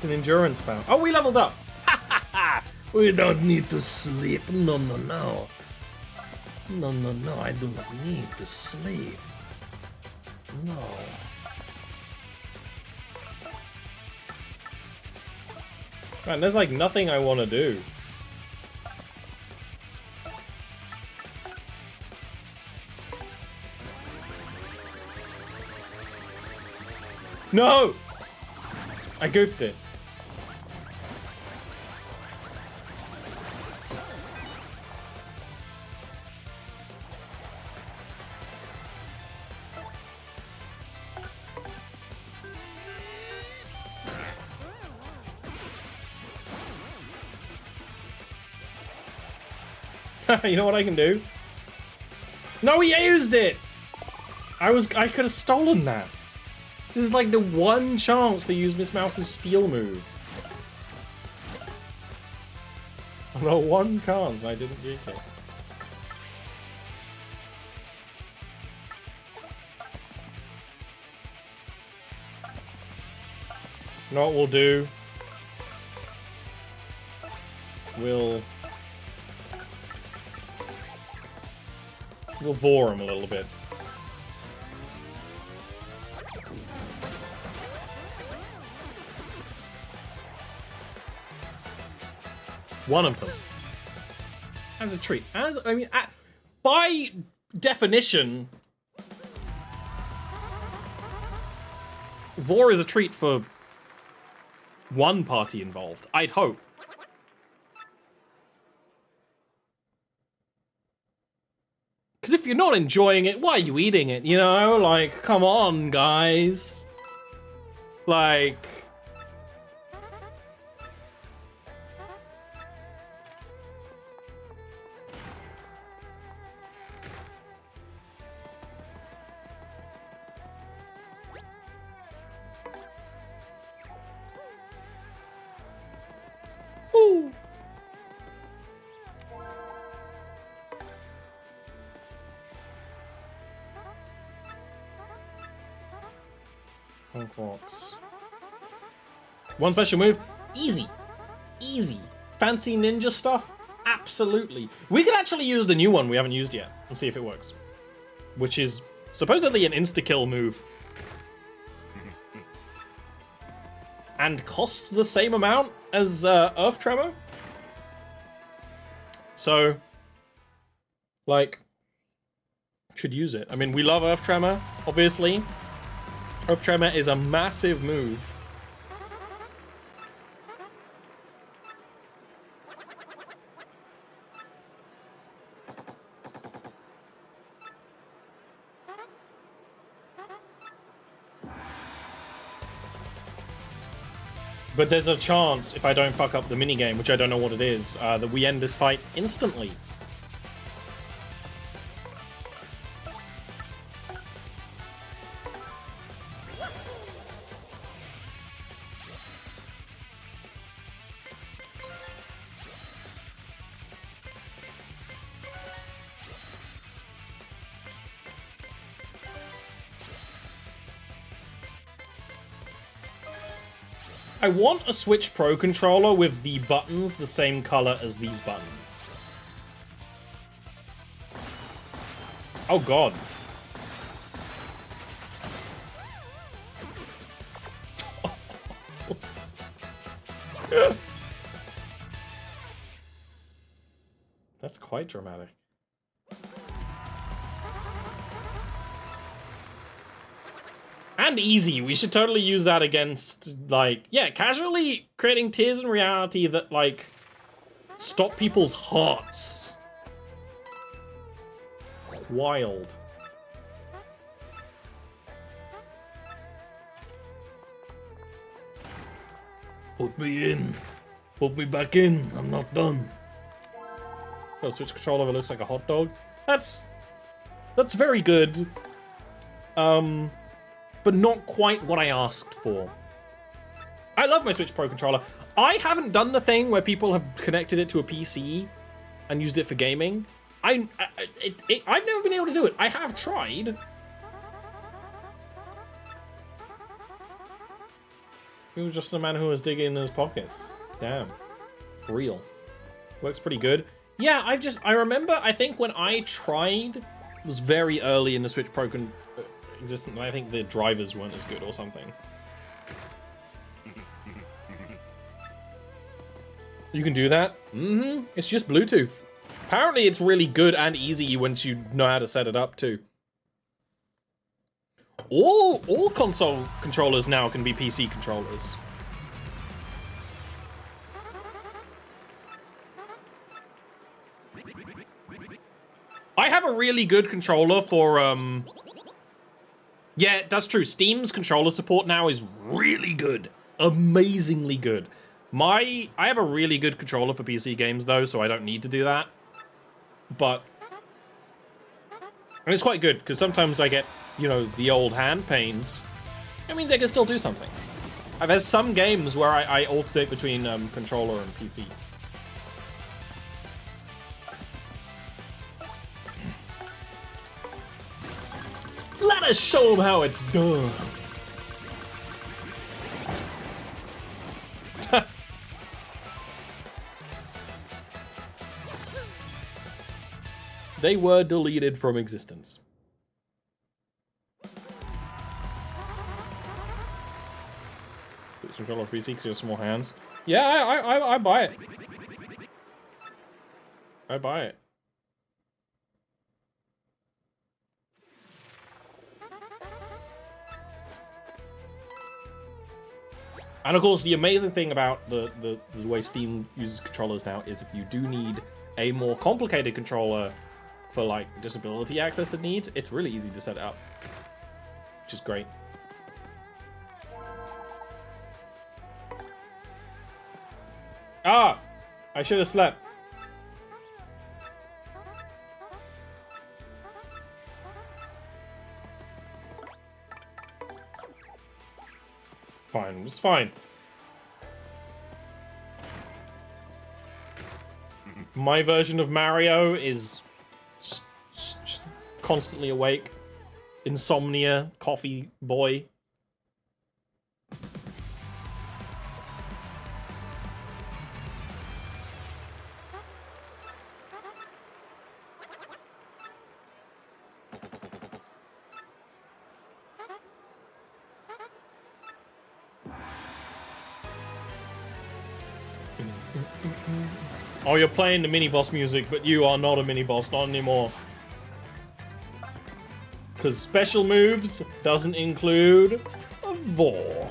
endurance bound. Oh, we leveled up. We don't need to sleep. No. No. I do not need to sleep. No. Man, there's like nothing I want to do. No! I goofed it. You know what I can do? No, he used it! I could have stolen that. This is like the one chance to use Miss Mouse's steal move. The one chance I didn't use it. You know what we'll do? We'll vor him a little bit. One of them. As a treat. By definition, vor is a treat for one party involved, I'd hope. Because if you're not enjoying it, why are you eating it? You know, like, come on, guys. Like... Ooh. Box. One special move, easy, easy. Fancy ninja stuff, Absolutely. We could actually use the new one we haven't used yet and see if it works. Which is supposedly an insta-kill move. And costs the same amount as Earth Tremor. So, like, should use it. I mean, we love Earth Tremor, obviously. Earth Tremor is a massive move. But there's a chance, if I don't fuck up the minigame, which I don't know what it is, that we end this fight instantly. I want a Switch Pro controller with the buttons the same color as these buttons. Oh god. That's quite dramatic. And easy. We should totally use that against, like, yeah, casually creating tears in reality that, like, stop people's hearts. Wild. Put me in. Put me back in. I'm not done. Oh, Switch controller that looks like a hot dog. That's very good. But not quite what I asked for. I love my Switch Pro controller. I haven't done the thing where people have connected it to a PC and used it for gaming. I've never been able to do it. I have tried. He was just a man who was digging in his pockets. Damn. Real. Works pretty good. Yeah, I remember, I think when I tried, it was very early in the Switch Pro existence. I think the drivers weren't as good or something. You can do that? Mm-hmm. It's just Bluetooth. Apparently it's really good and easy once you know how to set it up too. All console controllers now can be PC controllers. I have a really good controller for, yeah, that's true. Steam's controller support now is really good. Amazingly good. I have a really good controller for PC games, though, so I don't need to do that. But, and it's quite good, because sometimes I get, you know, the old hand pains. That means I can still do something. I've had some games where I alternate between controller and PC. Let us show them how it's done. They were deleted from existence. Controller PC because you have small hands. Yeah, I buy it. I buy it. And of course, the amazing thing about the way Steam uses controllers now is if you do need a more complicated controller for like disability access it needs, it's really easy to set it up, which is great. Ah! I should have slept. Fine, it's fine. My version of Mario is just constantly awake. Insomnia, coffee boy. Oh, you're playing the mini-boss music, but you are not a mini-boss, not anymore. Because special moves doesn't include a VOD.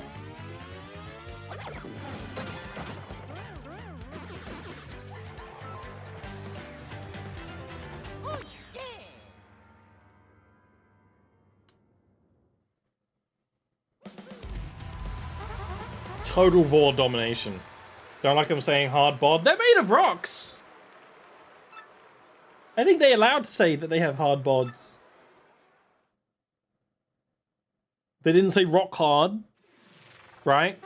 Total VOD domination. Don't like I'm saying hard bod. They're made of rocks! I think they're allowed to say that they have hard bods. They didn't say rock hard, right?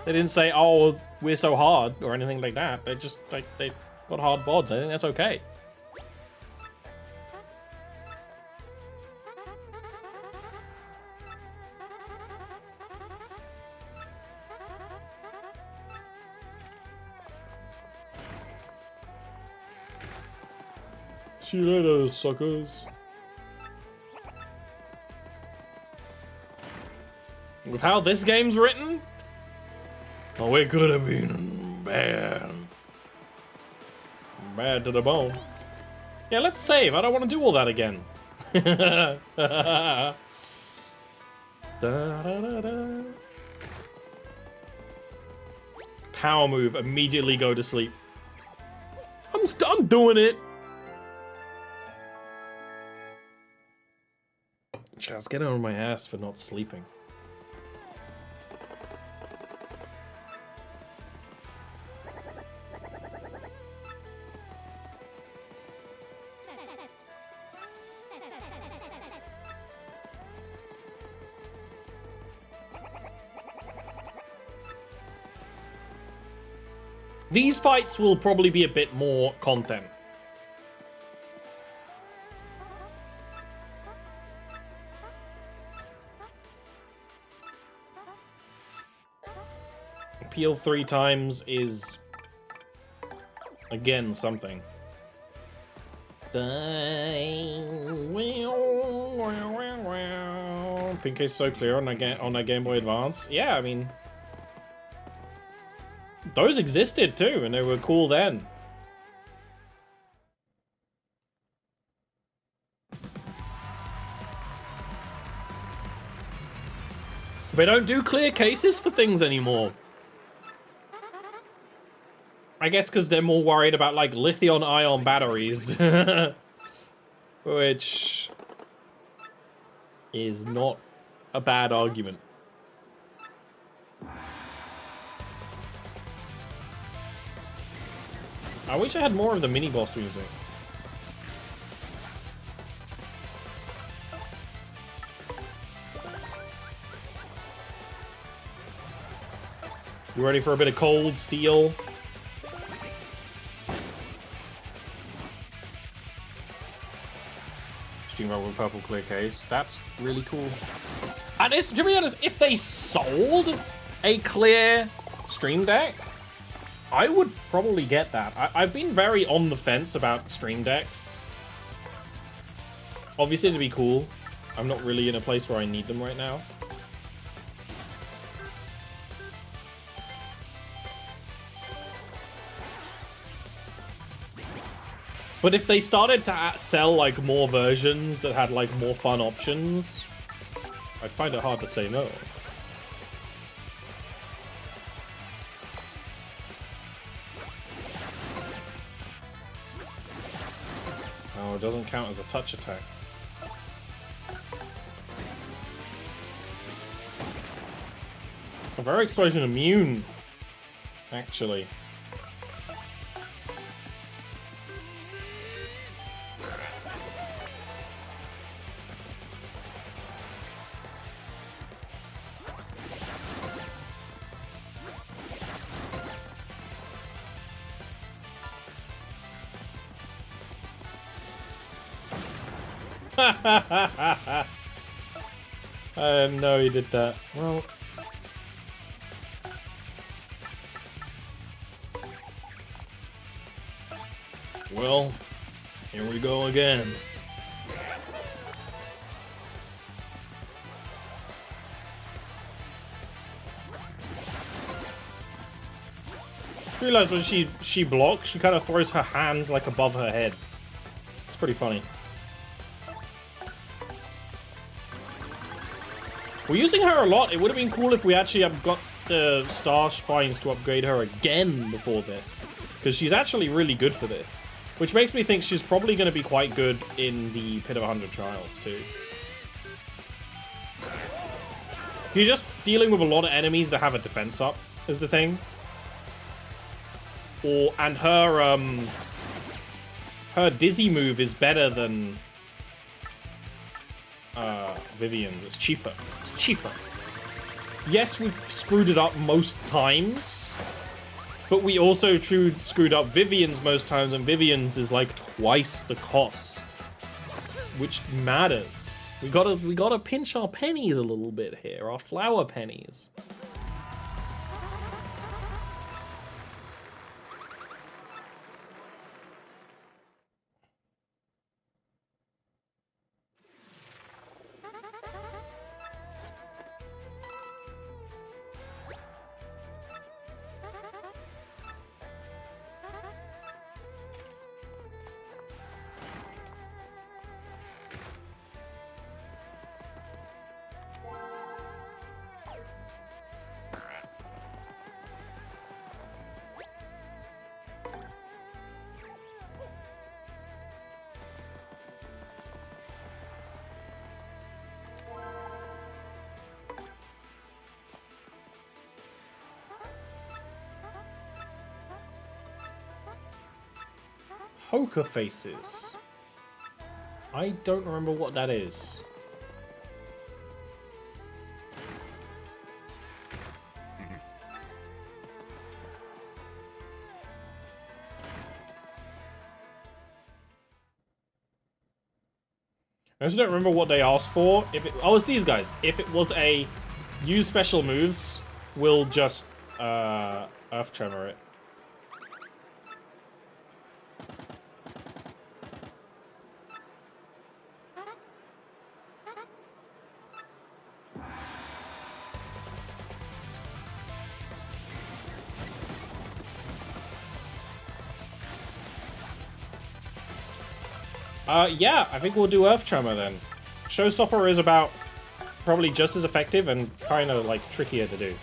They didn't say, oh, we're so hard or anything like that. They just, like, they got hard bods. I think that's okay. See you later, suckers. With how this game's written, oh, it could have been bad. Bad to the bone. Yeah, let's save. I don't want to do all that again. Da, da, da. Power move. Immediately go to sleep. I'm doing it. Just get on my ass for not sleeping. These fights will probably be a bit more content. Appeal 3 times is, again, something. Pink is so clear on a Game Boy Advance. Yeah, I mean, those existed too, and they were cool then. They don't do clear cases for things anymore. I guess because they're more worried about, like, lithium-ion batteries. Which is not a bad argument. I wish I had more of the mini-boss music. You ready for a bit of cold steel? With purple clear case. That's really cool. And it's, to be honest, if they sold a clear Stream Deck, I would probably get that. I've been very on the fence about Stream Decks. Obviously, it'd be cool. I'm not really in a place where I need them right now. But if they started to sell, like, more versions that had, like, more fun options, I'd find it hard to say no. Oh, it doesn't count as a touch attack. A Very Explosion immune, actually. I didn't know he did that. Well, here we go again. realized when she blocks, she kind of throws her hands like above her head. It's pretty funny. We're using her a lot. It would have been cool if we actually got the star spines to upgrade her again before this, because she's actually really good for this, which makes me think she's probably going to be quite good in the Pit of 100 Trials too. You're just dealing with a lot of enemies that have a defense up, is the thing. And her dizzy move is better than Vivian's. It's cheaper. It's cheaper. Yes, we've screwed it up most times, but we also screwed up Vivian's most times, and Vivian's is like twice the cost, which matters. We gotta pinch our pennies a little bit here, our flower pennies. Poker faces. I don't remember what that is. I also don't remember what they asked for. Oh, it's these guys. If it was a use special moves, we'll just Earth Tremor it. Yeah, I think we'll do Earth Tremor then. Showstopper is about probably just as effective and kind of like trickier to do.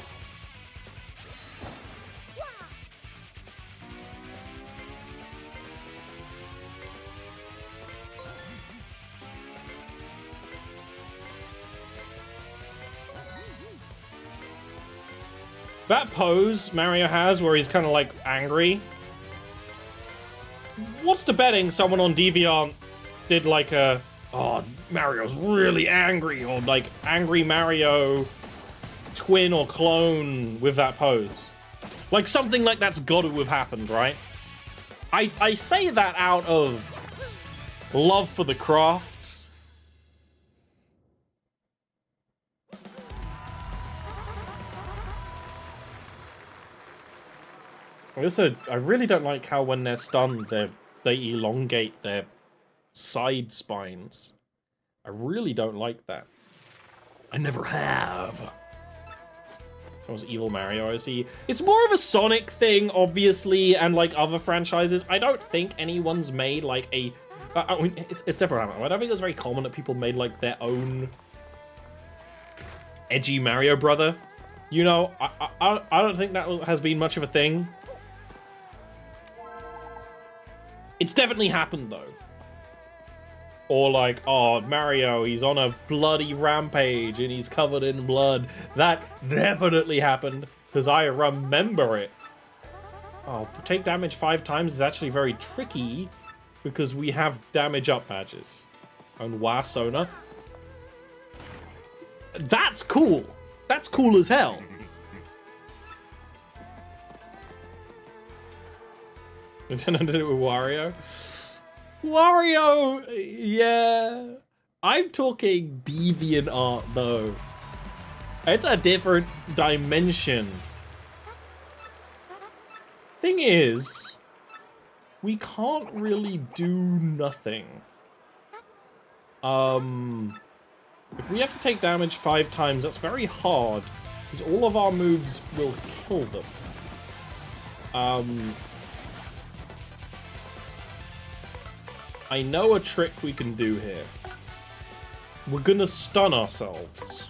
That pose Mario has where he's kind of like angry. What's the betting someone on DeviantArt did like a, oh, Mario's really angry, or like angry Mario twin or clone with that pose? Like something like that's got to have happened, right? I say that out of love for the craft. I really don't like how when they're stunned, they elongate their side spines. I really don't like that. I never have. Someone's evil Mario, I see. It's more of a Sonic thing, obviously, and like other franchises. I don't think anyone's made like a... I mean, it's never happened. I don't think it's very common that people made like their own edgy Mario brother. You know, I don't think that has been much of a thing. It's definitely happened, though. Or like, oh, Mario, he's on a bloody rampage and he's covered in blood. That definitely happened, because I remember it. Oh, take damage 5 times is actually very tricky, because we have damage up badges. And Wasona. That's cool. That's cool as hell. Nintendo did it with Wario. Wario, yeah. I'm talking DeviantArt though. It's a different dimension. Thing is, we can't really do nothing. If we have to take damage 5 times, that's very hard, because all of our moves will kill them. I know a trick we can do here. We're gonna stun ourselves.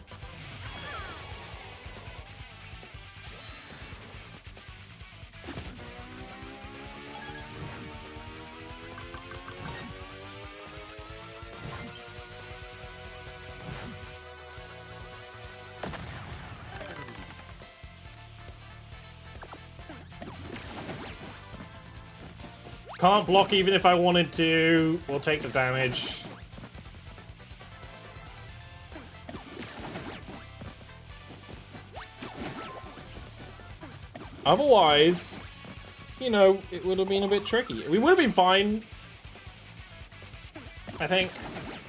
Can't block even if I wanted to. We'll take the damage. Otherwise, you know, it would have been a bit tricky. We would have been fine, I think,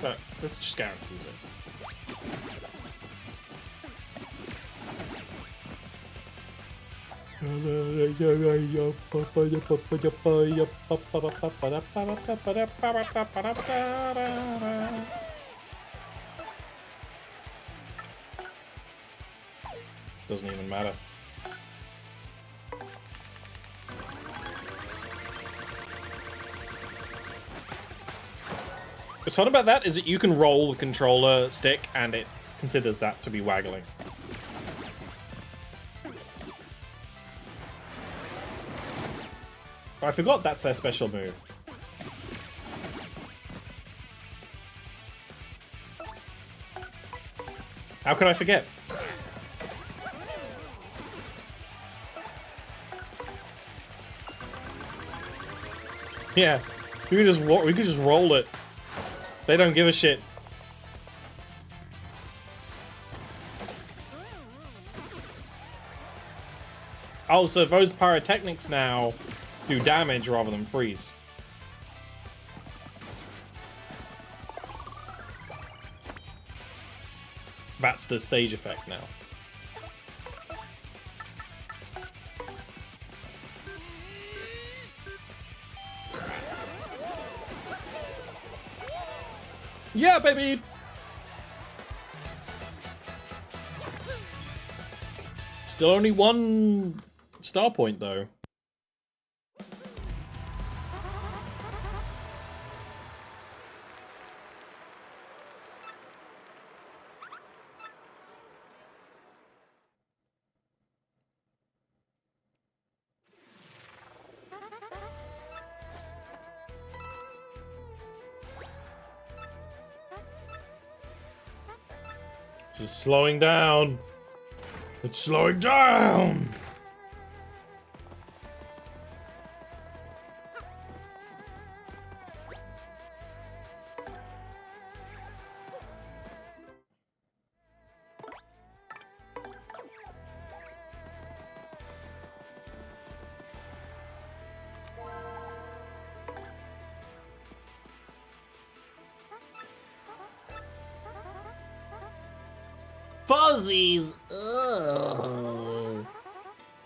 but this just guarantees it. Doesn't even matter. What's fun about that is that you can roll the controller stick and it considers that to be waggling. I forgot that's their special move. How could I forget? Yeah, we could just roll it. They don't give a shit. Oh, so those pyrotechnics now do damage rather than freeze. That's the stage effect now. Yeah, baby! Still only one star point, though. This is slowing down. It's slowing down. Fuzzies! Ugh.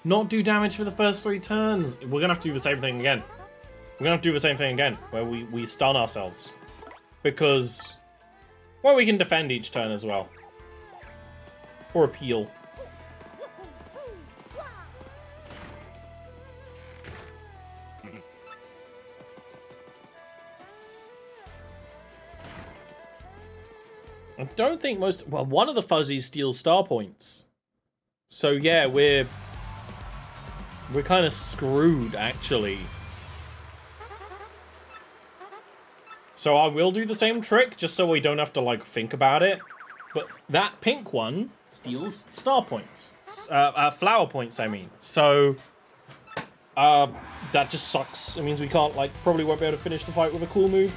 Not do damage for the first 3 turns. We're gonna have to do the same thing again. We're gonna have to do the same thing again, where we stun ourselves. Because, well, we can defend each turn as well. Or appeal. I don't think most... Well, one of the fuzzies steals star points. So, yeah, we're kind of screwed, actually. So I will do the same trick, just so we don't have to, like, think about it. But that pink one steals star points. Flower points, I mean. So, that just sucks. It means we can't, like, probably won't be able to finish the fight with a cool move.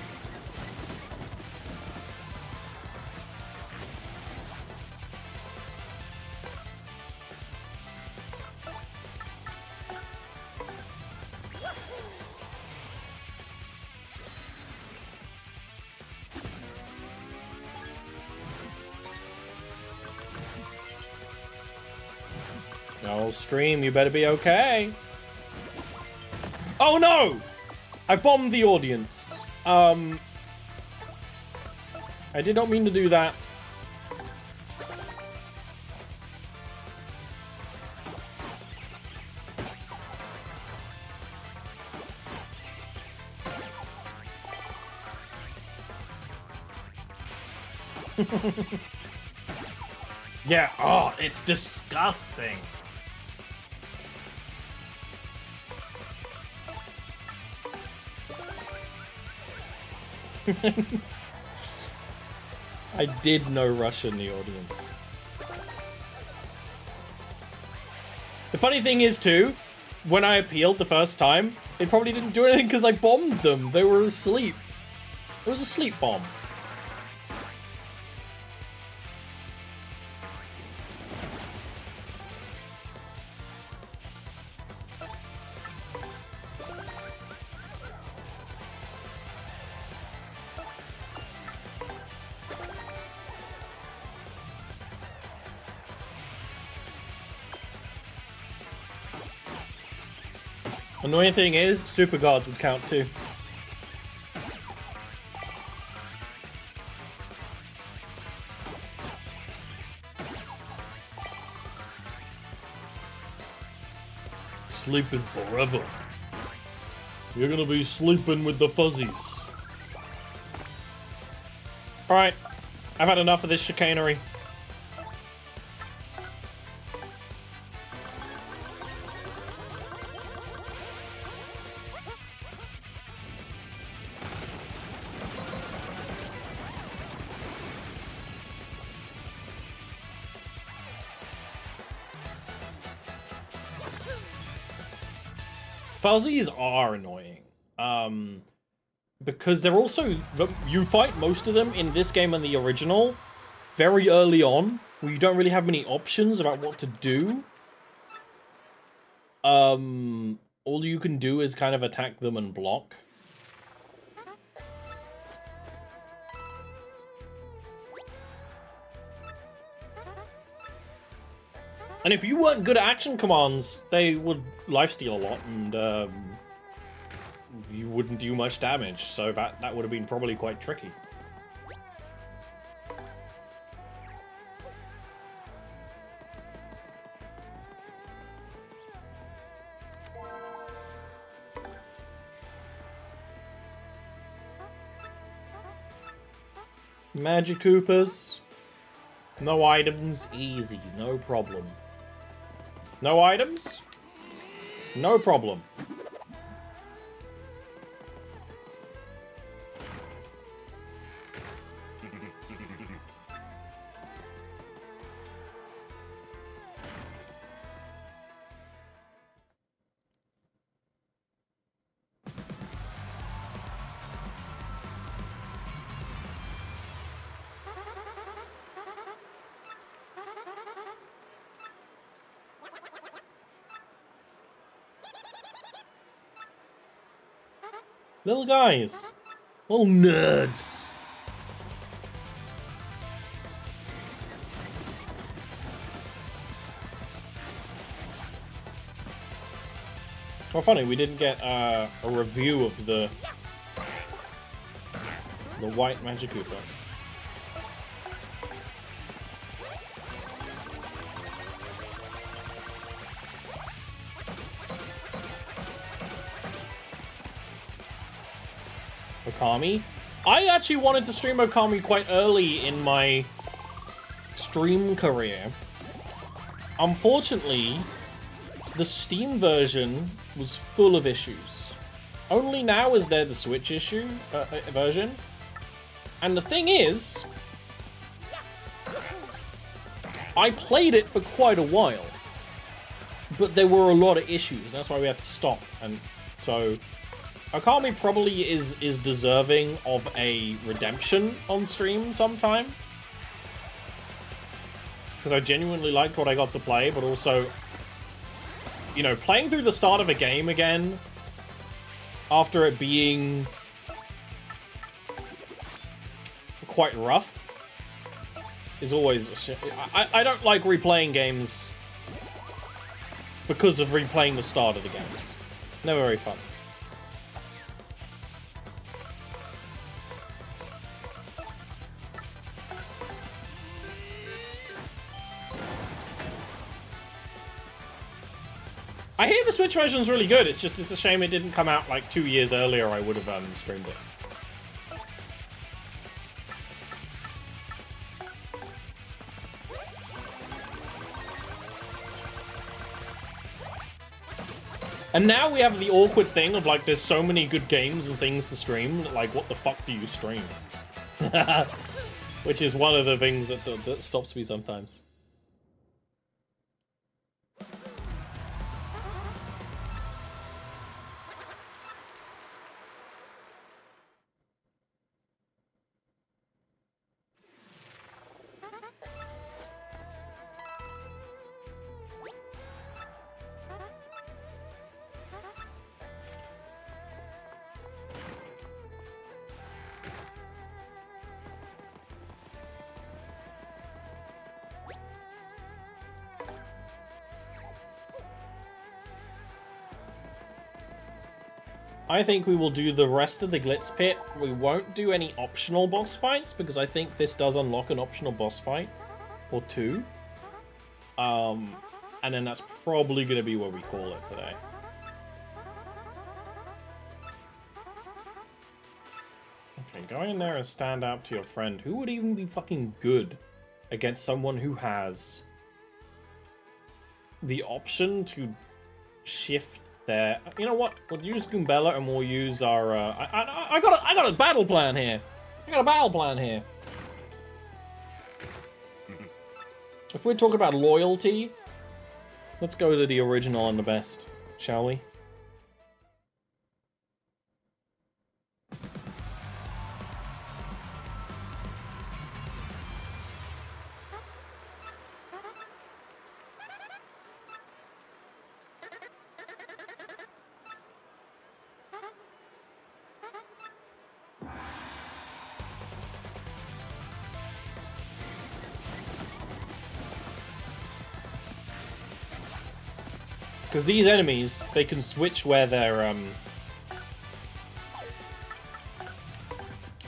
No, stream, you better be okay. Oh no! I bombed the audience. I did not mean to do that. Yeah, oh, it's disgusting. I did know Russia in the audience. The funny thing is, too, when I appealed the first time, it probably didn't do anything because I bombed them. They were asleep. It was a sleep bomb. Annoying thing is, super guards would count too. Sleeping forever. You're gonna be sleeping with the fuzzies. Alright, I've had enough of this chicanery. Fuzzies are annoying, because they're also, you fight most of them in this game and the original very early on, where you don't really have many options about what to do. All you can do is kind of attack them and block. And if you weren't good at action commands, they would lifesteal a lot, and you wouldn't do much damage, so that would have been probably quite tricky. Magic Koopas. No items, easy, no problem. No items? No problem. Little guys. Little nerds. Well, funny, we didn't get a review of the white Magic Koopa. Okami. I actually wanted to stream Okami quite early in my stream career. Unfortunately, the Steam version was full of issues. Only now is there the Switch version. And the thing is, I played it for quite a while, but there were a lot of issues, and that's why we had to stop. And so Okami probably is deserving of a redemption on stream sometime. Because I genuinely liked what I got to play, but also, you know, playing through the start of a game again, after it being quite rough, is always I don't like replaying games because of replaying the start of the games. Never very fun. I hear the Switch version's really good, it's a shame it didn't come out like 2 years earlier. I would have streamed it. And now we have the awkward thing of like, there's so many good games and things to stream. Like, what the fuck do you stream? Which is one of the things that stops me sometimes. I think we will do the rest of the Glitz Pit. We won't do any optional boss fights because I think this does unlock an optional boss fight or two. And then that's probably going to be where we call it today. Okay, go in there and stand up to your friend. Who would even be fucking good against someone who has the option to shift there? You know what? We'll use Goombella and we'll use our. I got a battle plan here. If we're talking about loyalty, let's go to the original and the best, shall we? Because these enemies, they can switch where their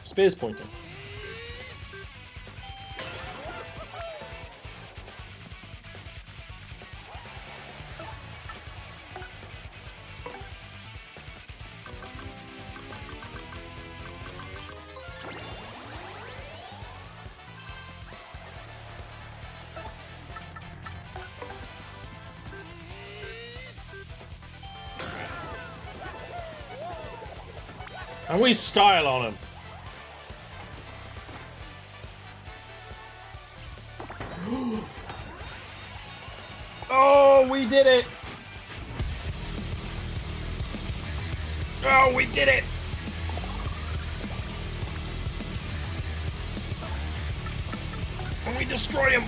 spear's pointing. And we style on him. Oh, we did it. Oh, we did it. And we destroy him.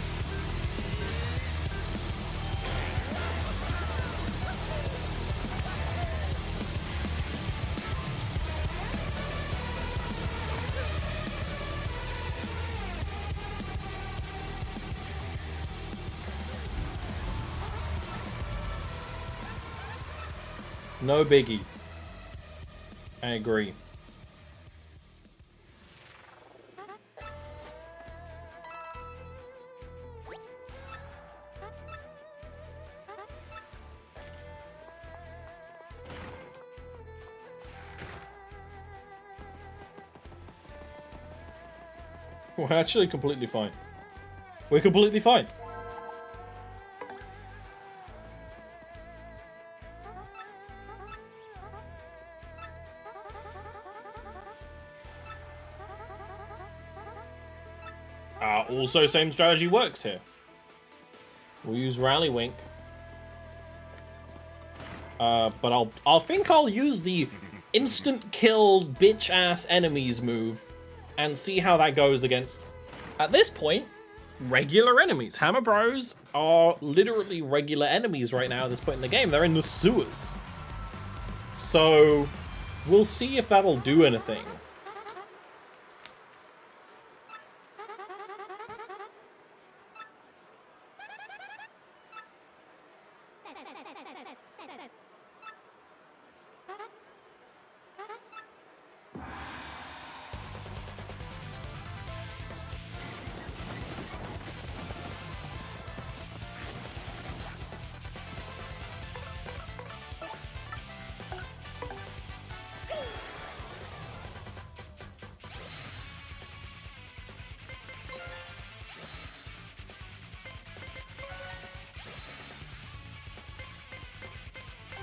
No biggie. I agree. We're actually completely fine. We're completely fine. Also, same strategy works here. We'll use Rally Wink. But I think I'll use the instant kill bitch ass enemies move and see how that goes against, at this point, regular enemies. Hammer Bros are literally regular enemies right now at this point in the game. They're in the sewers. So we'll see if that'll do anything.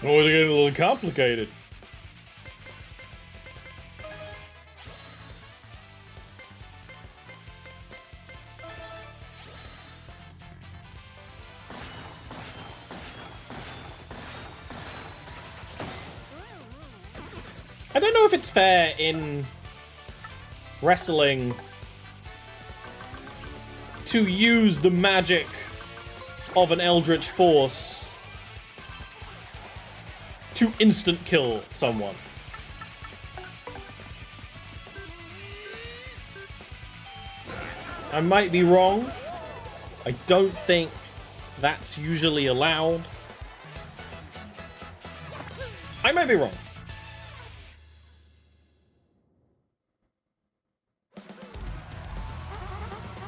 Oh, it's getting a little complicated. I don't know if it's fair in wrestling to use the magic of an Eldritch Force to instant kill someone. I might be wrong. I don't think that's usually allowed. I might be wrong.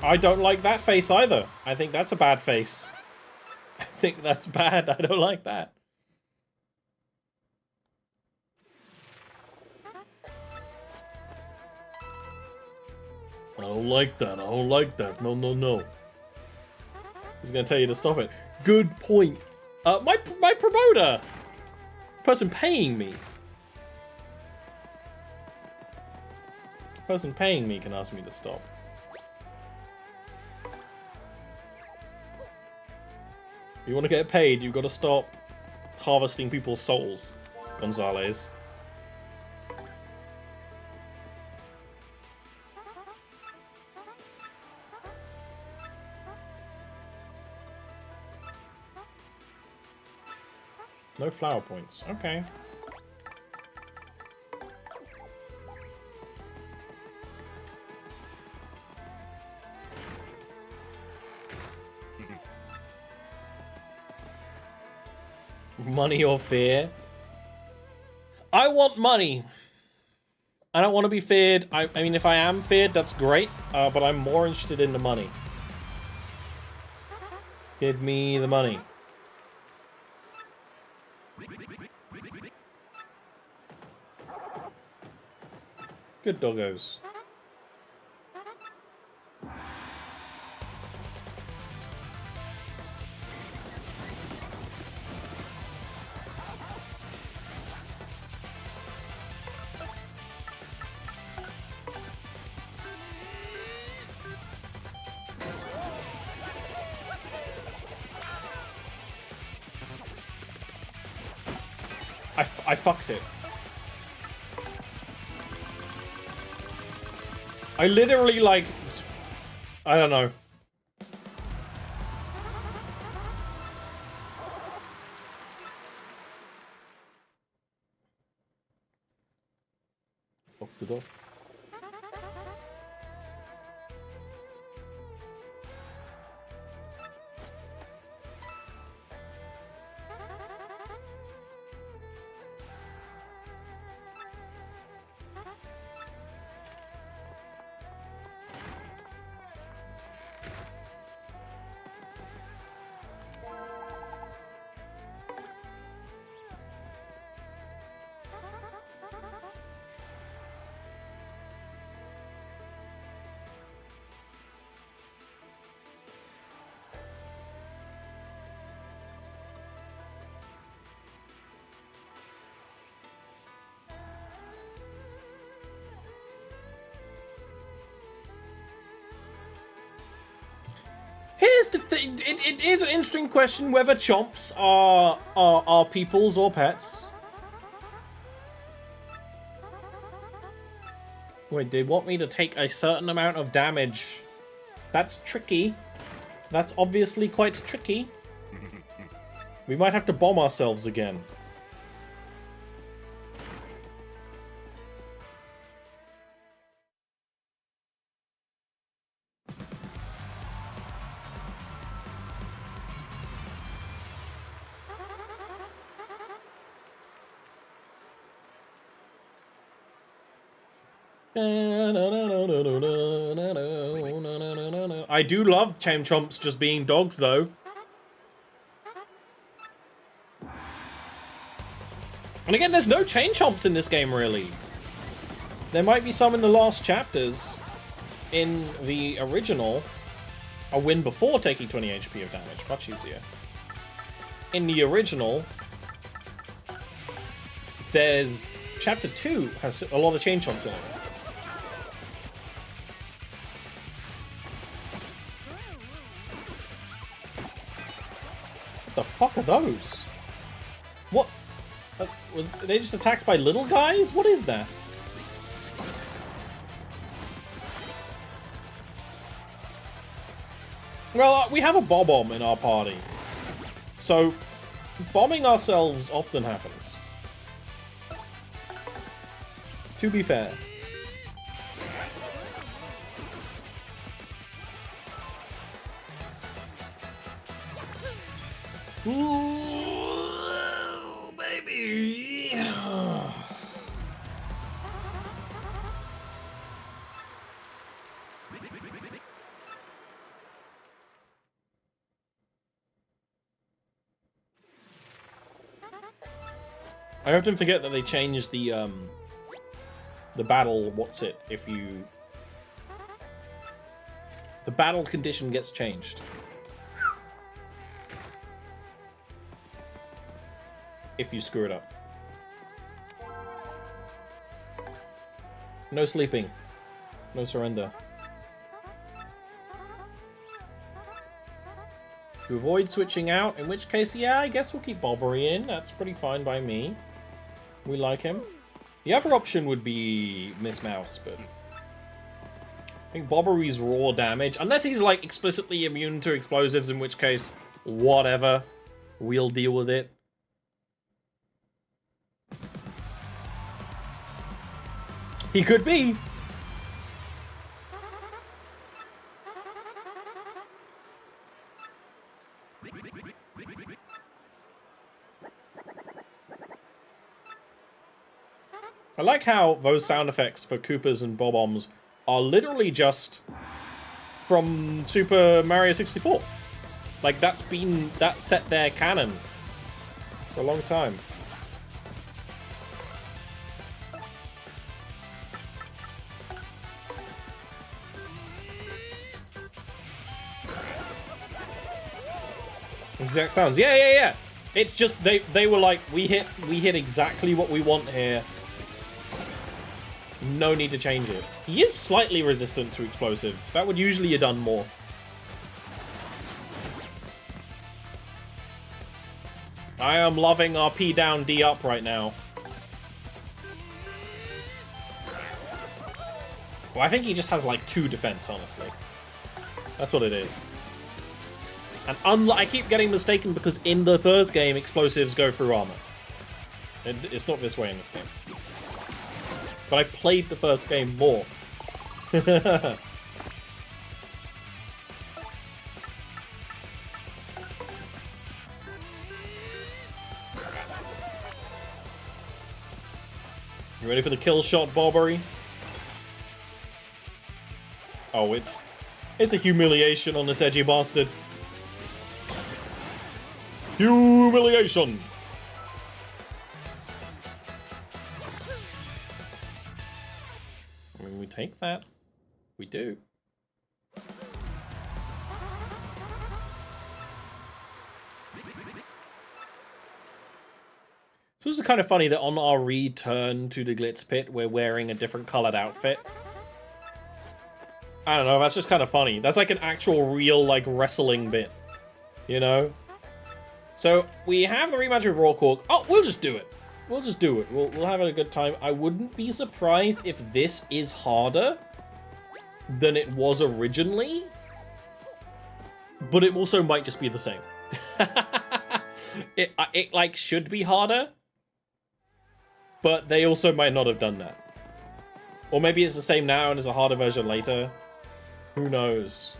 I don't like that face either. I think that's a bad face. I think that's bad. I don't like that. I don't like that. I don't like that. No, no, no. He's gonna tell you to stop it. Good point. My promoter, person paying me. Person paying me can ask me to stop. If you want to get paid, you've got to stop harvesting people's souls, Gonzalez. No flower points. Okay. Money or fear? I want money. I don't want to be feared. I mean, if I am feared, that's great. But I'm more interested in the money. Give me the money. Good doggos. I fucked it. I literally, like, I don't know. Fucked it up. Here's the thing. It is an interesting question whether chomps are peoples or pets. Wait, they want me to take a certain amount of damage. That's tricky. That's obviously quite tricky. We might have to bomb ourselves again. I do love chomps just being dogs, though. And again, there's no chain chomps in this game, really. There might be some in the last chapters. In the original, a win before taking 20 HP of damage. Much easier. In the original, there's chapter 2 has a lot of chain shots in it. The fuck are those? What? Were they just attacked by little guys? What is that? Well, we have a Bob-omb in our party. So, bombing ourselves often happens. To be fair. Ooh, baby. I often forget that they changed the battle, if you... The battle condition gets changed. If you screw it up. No sleeping. No surrender. To avoid switching out, in which case, yeah, I guess we'll keep Bobbery in. That's pretty fine by me. We like him. The other option would be Miss Mouse, but I think Bobbery's raw damage, unless he's like explicitly immune to explosives, in which case, whatever, we'll deal with it. He could be. I like how those sound effects for Koopas and Bob-ombs are literally just from Super Mario 64. Like, that's set their canon for a long time. Exact sounds. Yeah. It's just they were like, we hit exactly what we want here. No need to change it. He is slightly resistant to explosives. That would usually have done more. I am loving our P down, D up right now. Well, I think he just has like 2 defense, honestly. That's what it is. And I keep getting mistaken because in the first game, explosives go through armor. It's not this way in this game. But I've played the first game more. You ready for the kill shot, Bobbery? Oh, it's a humiliation on this edgy bastard. Humiliation! I mean, we take that. We do. So this is kind of funny that on our return to the Glitz Pit, we're wearing a different colored outfit. I don't know, that's just kind of funny. That's like an actual real, like, wrestling bit. You know? So, we have the rematch with Raw Cork. Oh, we'll just do it. We'll just do it. We'll have a good time. I wouldn't be surprised if this is harder than it was originally. But it also might just be the same. It like, should be harder. But they also might not have done that. Or maybe it's the same now and it's a harder version later. Who knows?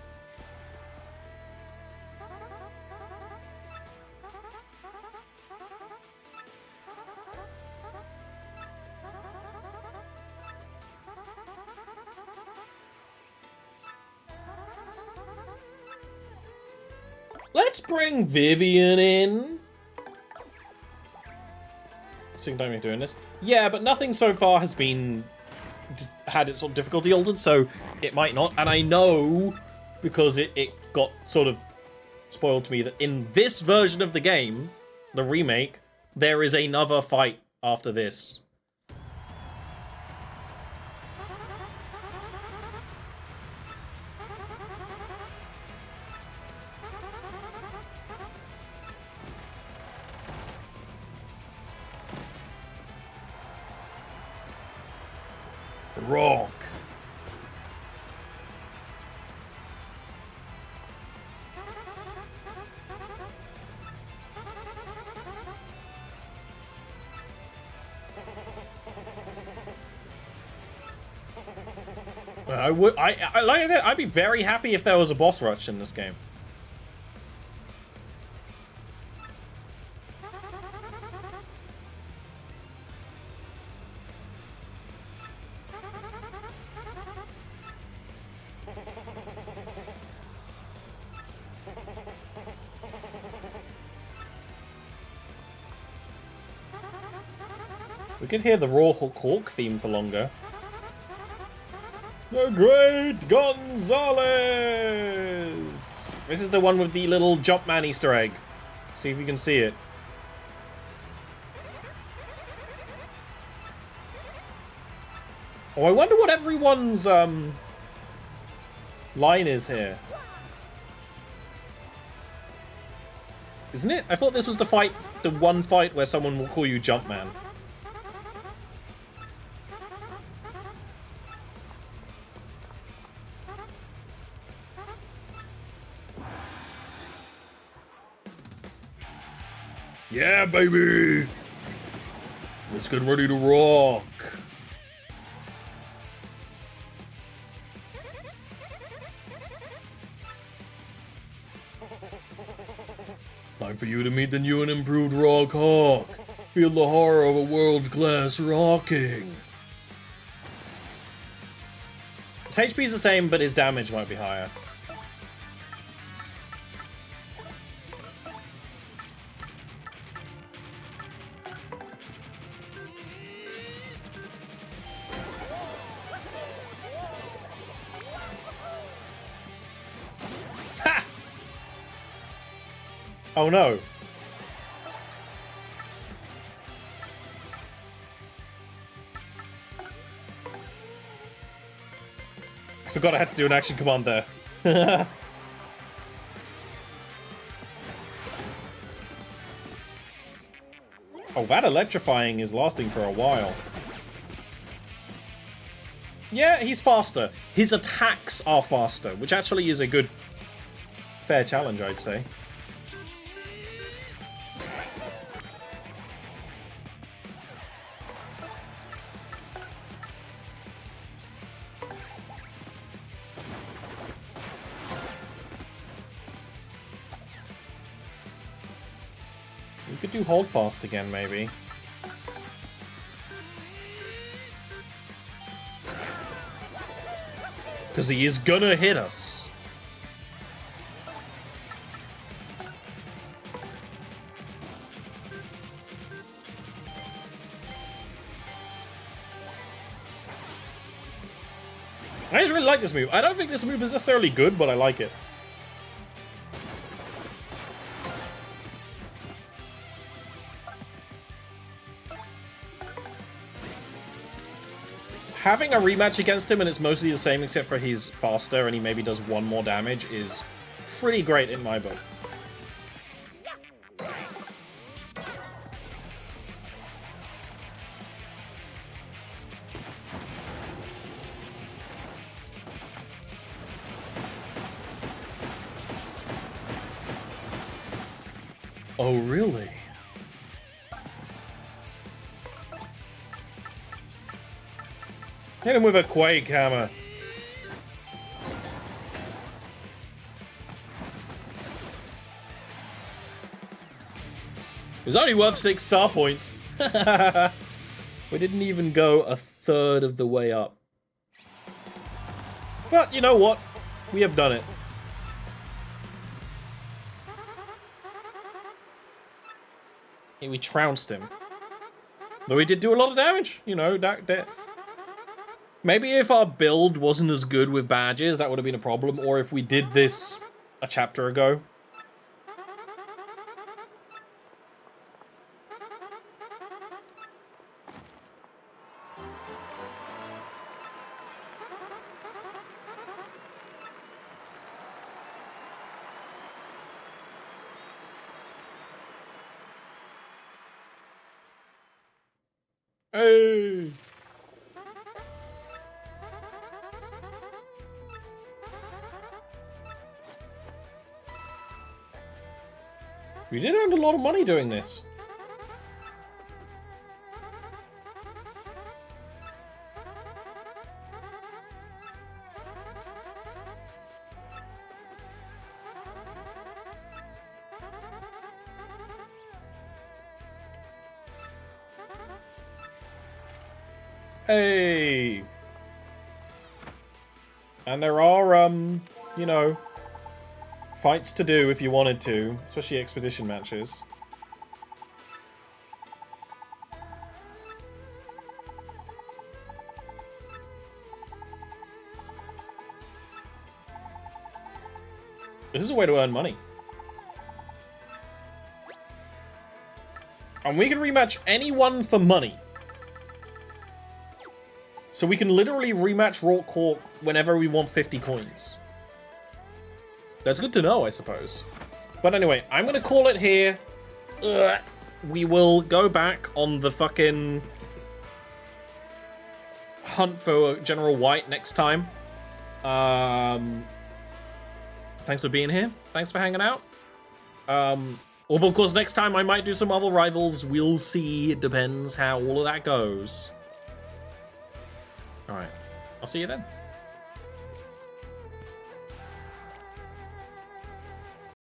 Let's bring Vivian in. Second time you're doing this. Yeah, but nothing so far has been had its sort of difficulty altered, so it might not. And I know, because it got sort of spoiled to me, that in this version of the game, the remake, there is another fight after this. Rock. Like I said, I'd be very happy if there was a boss rush in this game. We could hear the Raw Hawk theme for longer. The Great Gonzalez! This is the one with the little Jumpman Easter egg. See if you can see it. Oh, I wonder what everyone's line is here. Isn't it? I thought this was the fight, the one fight where someone will call you Jumpman. Yeah, baby! Let's get ready to rock. Time for you to meet the new and improved Rock Hawk. Feel the horror of a world-class rocking. His HP's the same, but his damage might be higher. Oh no. I forgot I had to do an action command there. Oh, that electrifying is lasting for a while. Yeah, he's faster. His attacks are faster, which actually is a good, fair challenge, I'd say. We could do hold fast again, maybe. Because he is gonna hit us. I just really like this move. I don't think this move is necessarily good, but I like it. Having a rematch against him and it's mostly the same except for he's faster and he maybe does one more damage is pretty great in my book. Oh, really? Hit him with a Quake Hammer. It was only worth 6 star points. We didn't even go a third of the way up. But you know what? We have done it. Yeah, we trounced him. Though he did do a lot of damage, you know, that maybe if our build wasn't as good with badges, that would have been a problem, or if we did this a chapter ago. Hey! We did earn a lot of money doing this. Hey! And there are, you know, fights to do if you wanted to, especially expedition matches. This is a way to earn money. And we can rematch anyone for money. So we can literally rematch Rorke Cork whenever we want 50 coins. That's good to know, I suppose. But anyway, I'm gonna call it here. We will go back on the fucking hunt for General White next time. Thanks for being here. Thanks for hanging out. Although, of course, next time I might do some other rivals. We'll see. It depends how all of that goes. All right. I'll see you then.